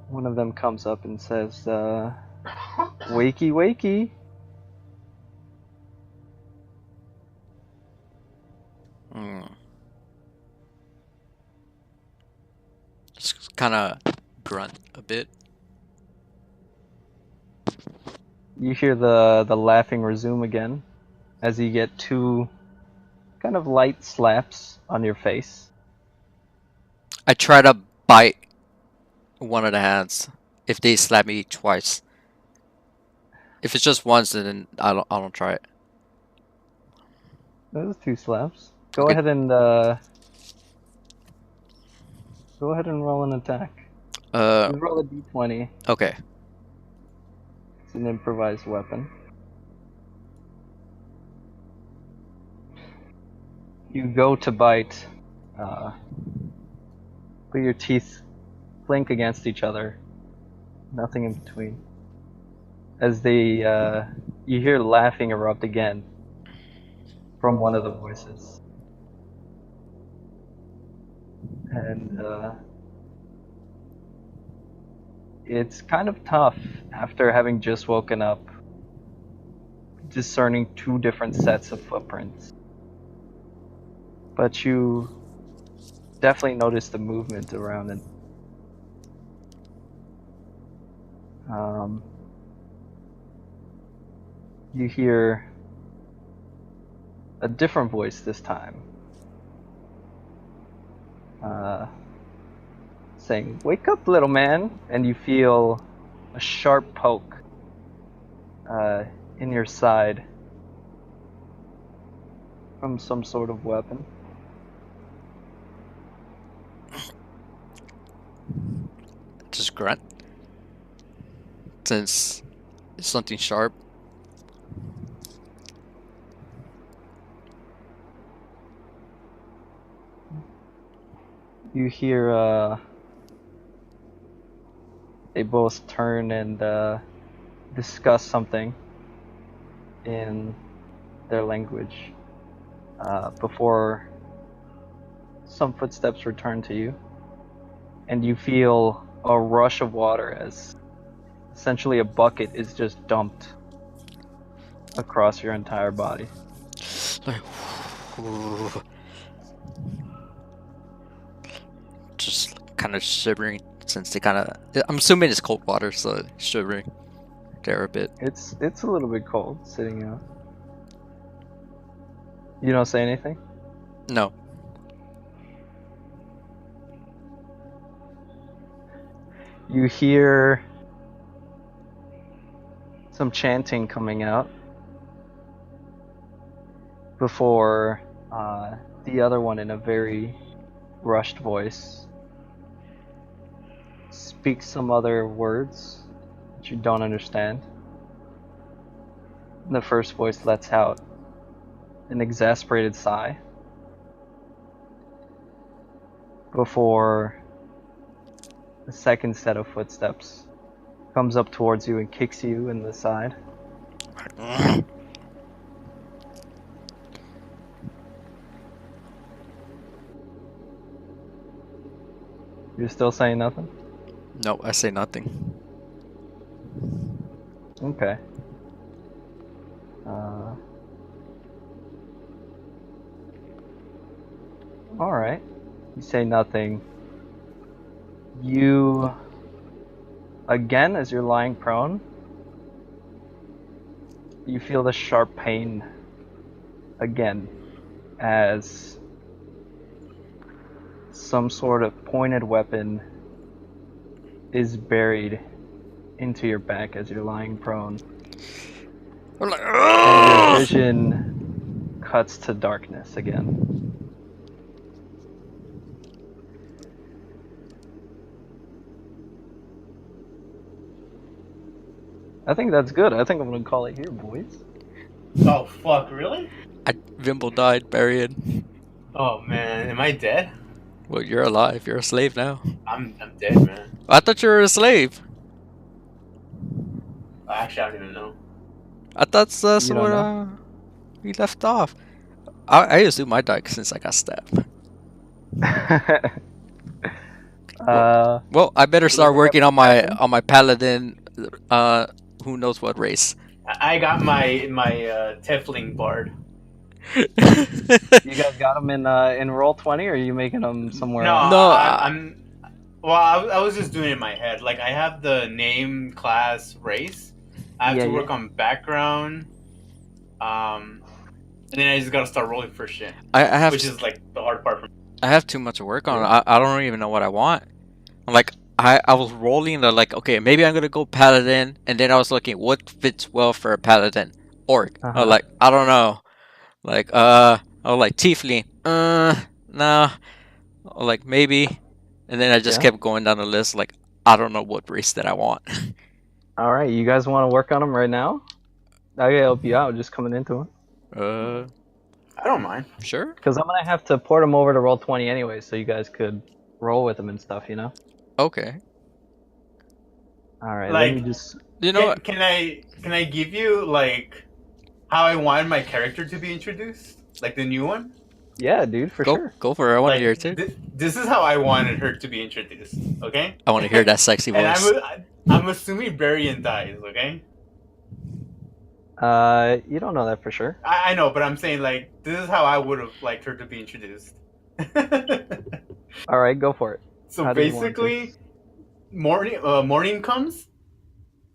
one of them comes up and says, wakey wakey. Just kind of grunt a bit. You hear the laughing resume again as you get two kind of light slaps on your face. I try to bite one of the hands if they slap me twice. If it's just once, then I don't try it. Those two slaps. Go Okay. ahead and roll an attack. You roll a d20. Okay. It's an improvised weapon. You go to bite, but your teeth clink against each other. Nothing in between. as you hear laughing erupt again from one of the voices. And it's kind of tough after having just woken up, discerning two different sets of footprints. But you definitely notice the movement around it. You hear a different voice this time, saying, "Wake up, little man," and you feel a sharp poke in your side from some sort of weapon. Just grunt. Since it's something sharp. You hear they both turn and discuss something in their language before some footsteps return to you, and you feel a rush of water as essentially a bucket is just dumped across your entire body. Like, just kind of shivering since they kind of. I'm assuming it's cold water, so shivering there a bit. It's a little bit cold sitting out. You don't say anything? No. You hear some chanting coming out before the other one, in a very rushed voice, speaks some other words that you don't understand. And the first voice lets out an exasperated sigh before the second set of footsteps comes up towards you and kicks you in the side. You're still saying nothing? No, I say nothing. Okay. Alright. You say nothing. You, again, as you're lying prone, you feel the sharp pain again as some sort of pointed weapon is buried into your back as you're lying prone. I'm like, And your vision cuts to darkness again. I think that's good. I think I'm gonna call it here, boys. Oh fuck! Really? Vimble died, buried. Oh man, am I dead? Well, you're alive. You're a slave now. I'm dead, man. I thought you were a slave. Actually, I don't even know. I thought that's You don't what know? we left off. I assume I died since I got stabbed. Well, I better start working on my paladin. Who knows what race? I got my Tiefling bard. You guys got them in Roll20, or are you making them somewhere No, else? No, I'm. Well, I was just doing it in my head. Like I have the name, class, race. I have to work on background. And then I just gotta start rolling for shit. I have which is like the hard part for me. I have too much to work on. I don't even know what I want. I'm like I was rolling the like, okay, maybe I'm gonna go paladin, and then I was looking what fits well for a paladin. Orc. I was like, I don't know. Like I was like tiefling. No. Like maybe, and then I just kept going down the list. Like I don't know what race that I want. All right, you guys want to work on them right now? I can help you out just coming into it. I don't mind. Sure. Because I'm gonna have to port them over to Roll20 anyway, so you guys could roll with them and stuff, you know. Okay. All right, Like, let me just You know what? Can I give you like how I wanted my character to be introduced, like the new one? Yeah, dude, for Go sure. go for it. I want to Like hear it too. this is how I wanted her to be introduced. Okay. I want to hear that sexy And voice. I'm assuming Varian dies. Okay. You don't know that for sure. I know, but I'm saying like this is how I would have liked her to be introduced. All right, go for it. So How do you want basically, morning comes,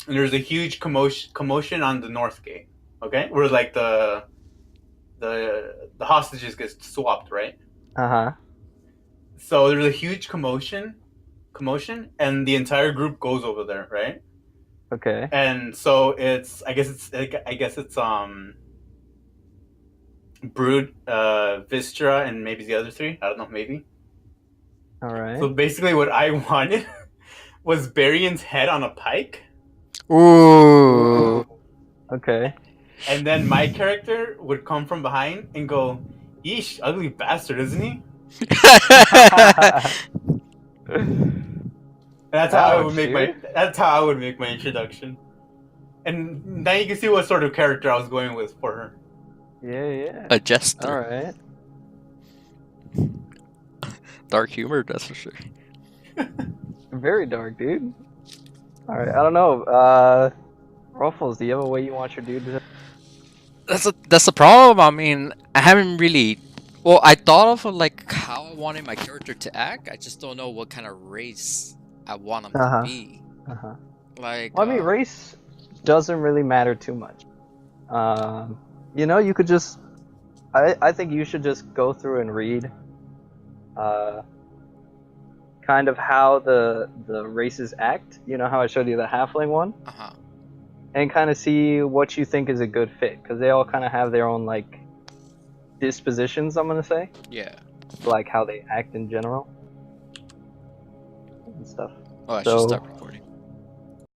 and there's a huge commotion on the North Gate. Okay, where like the hostages get swapped, right? Uh-huh. So there's a huge commotion, and the entire group goes over there, right? Okay. And so I guess it's Brood, Vistra, and maybe the other three. I don't know, maybe. All right. So basically, what I wanted was Varian's head on a pike, Ooh. Okay. and then my character would come from behind and go, "Yeesh, ugly bastard, isn't he?" That's how I would Ouch, make dude. That's how I would make my introduction. And now you can see what sort of character I was going with for her. Yeah. A jester. All right. Dark humor, that's for sure. Very dark, dude. All right. I don't know. Ruffles, do you have a way you want your dude to? That's the problem. I mean, I haven't really. Well, I thought of like how I wanted my character to act. I just don't know what kind of race I want him Uh-huh. to be. Uh-huh. Like, Well, I mean, race doesn't really matter too much. You know, you could just. I think you should just go through and read. Kind of how the races act. You know how I showed you the halfling one, uh-huh. and kind of see what you think is a good fit, because they all kind of have their own like dispositions. I'm gonna say, Yeah. like how they act in general and stuff. Oh, I So- should start.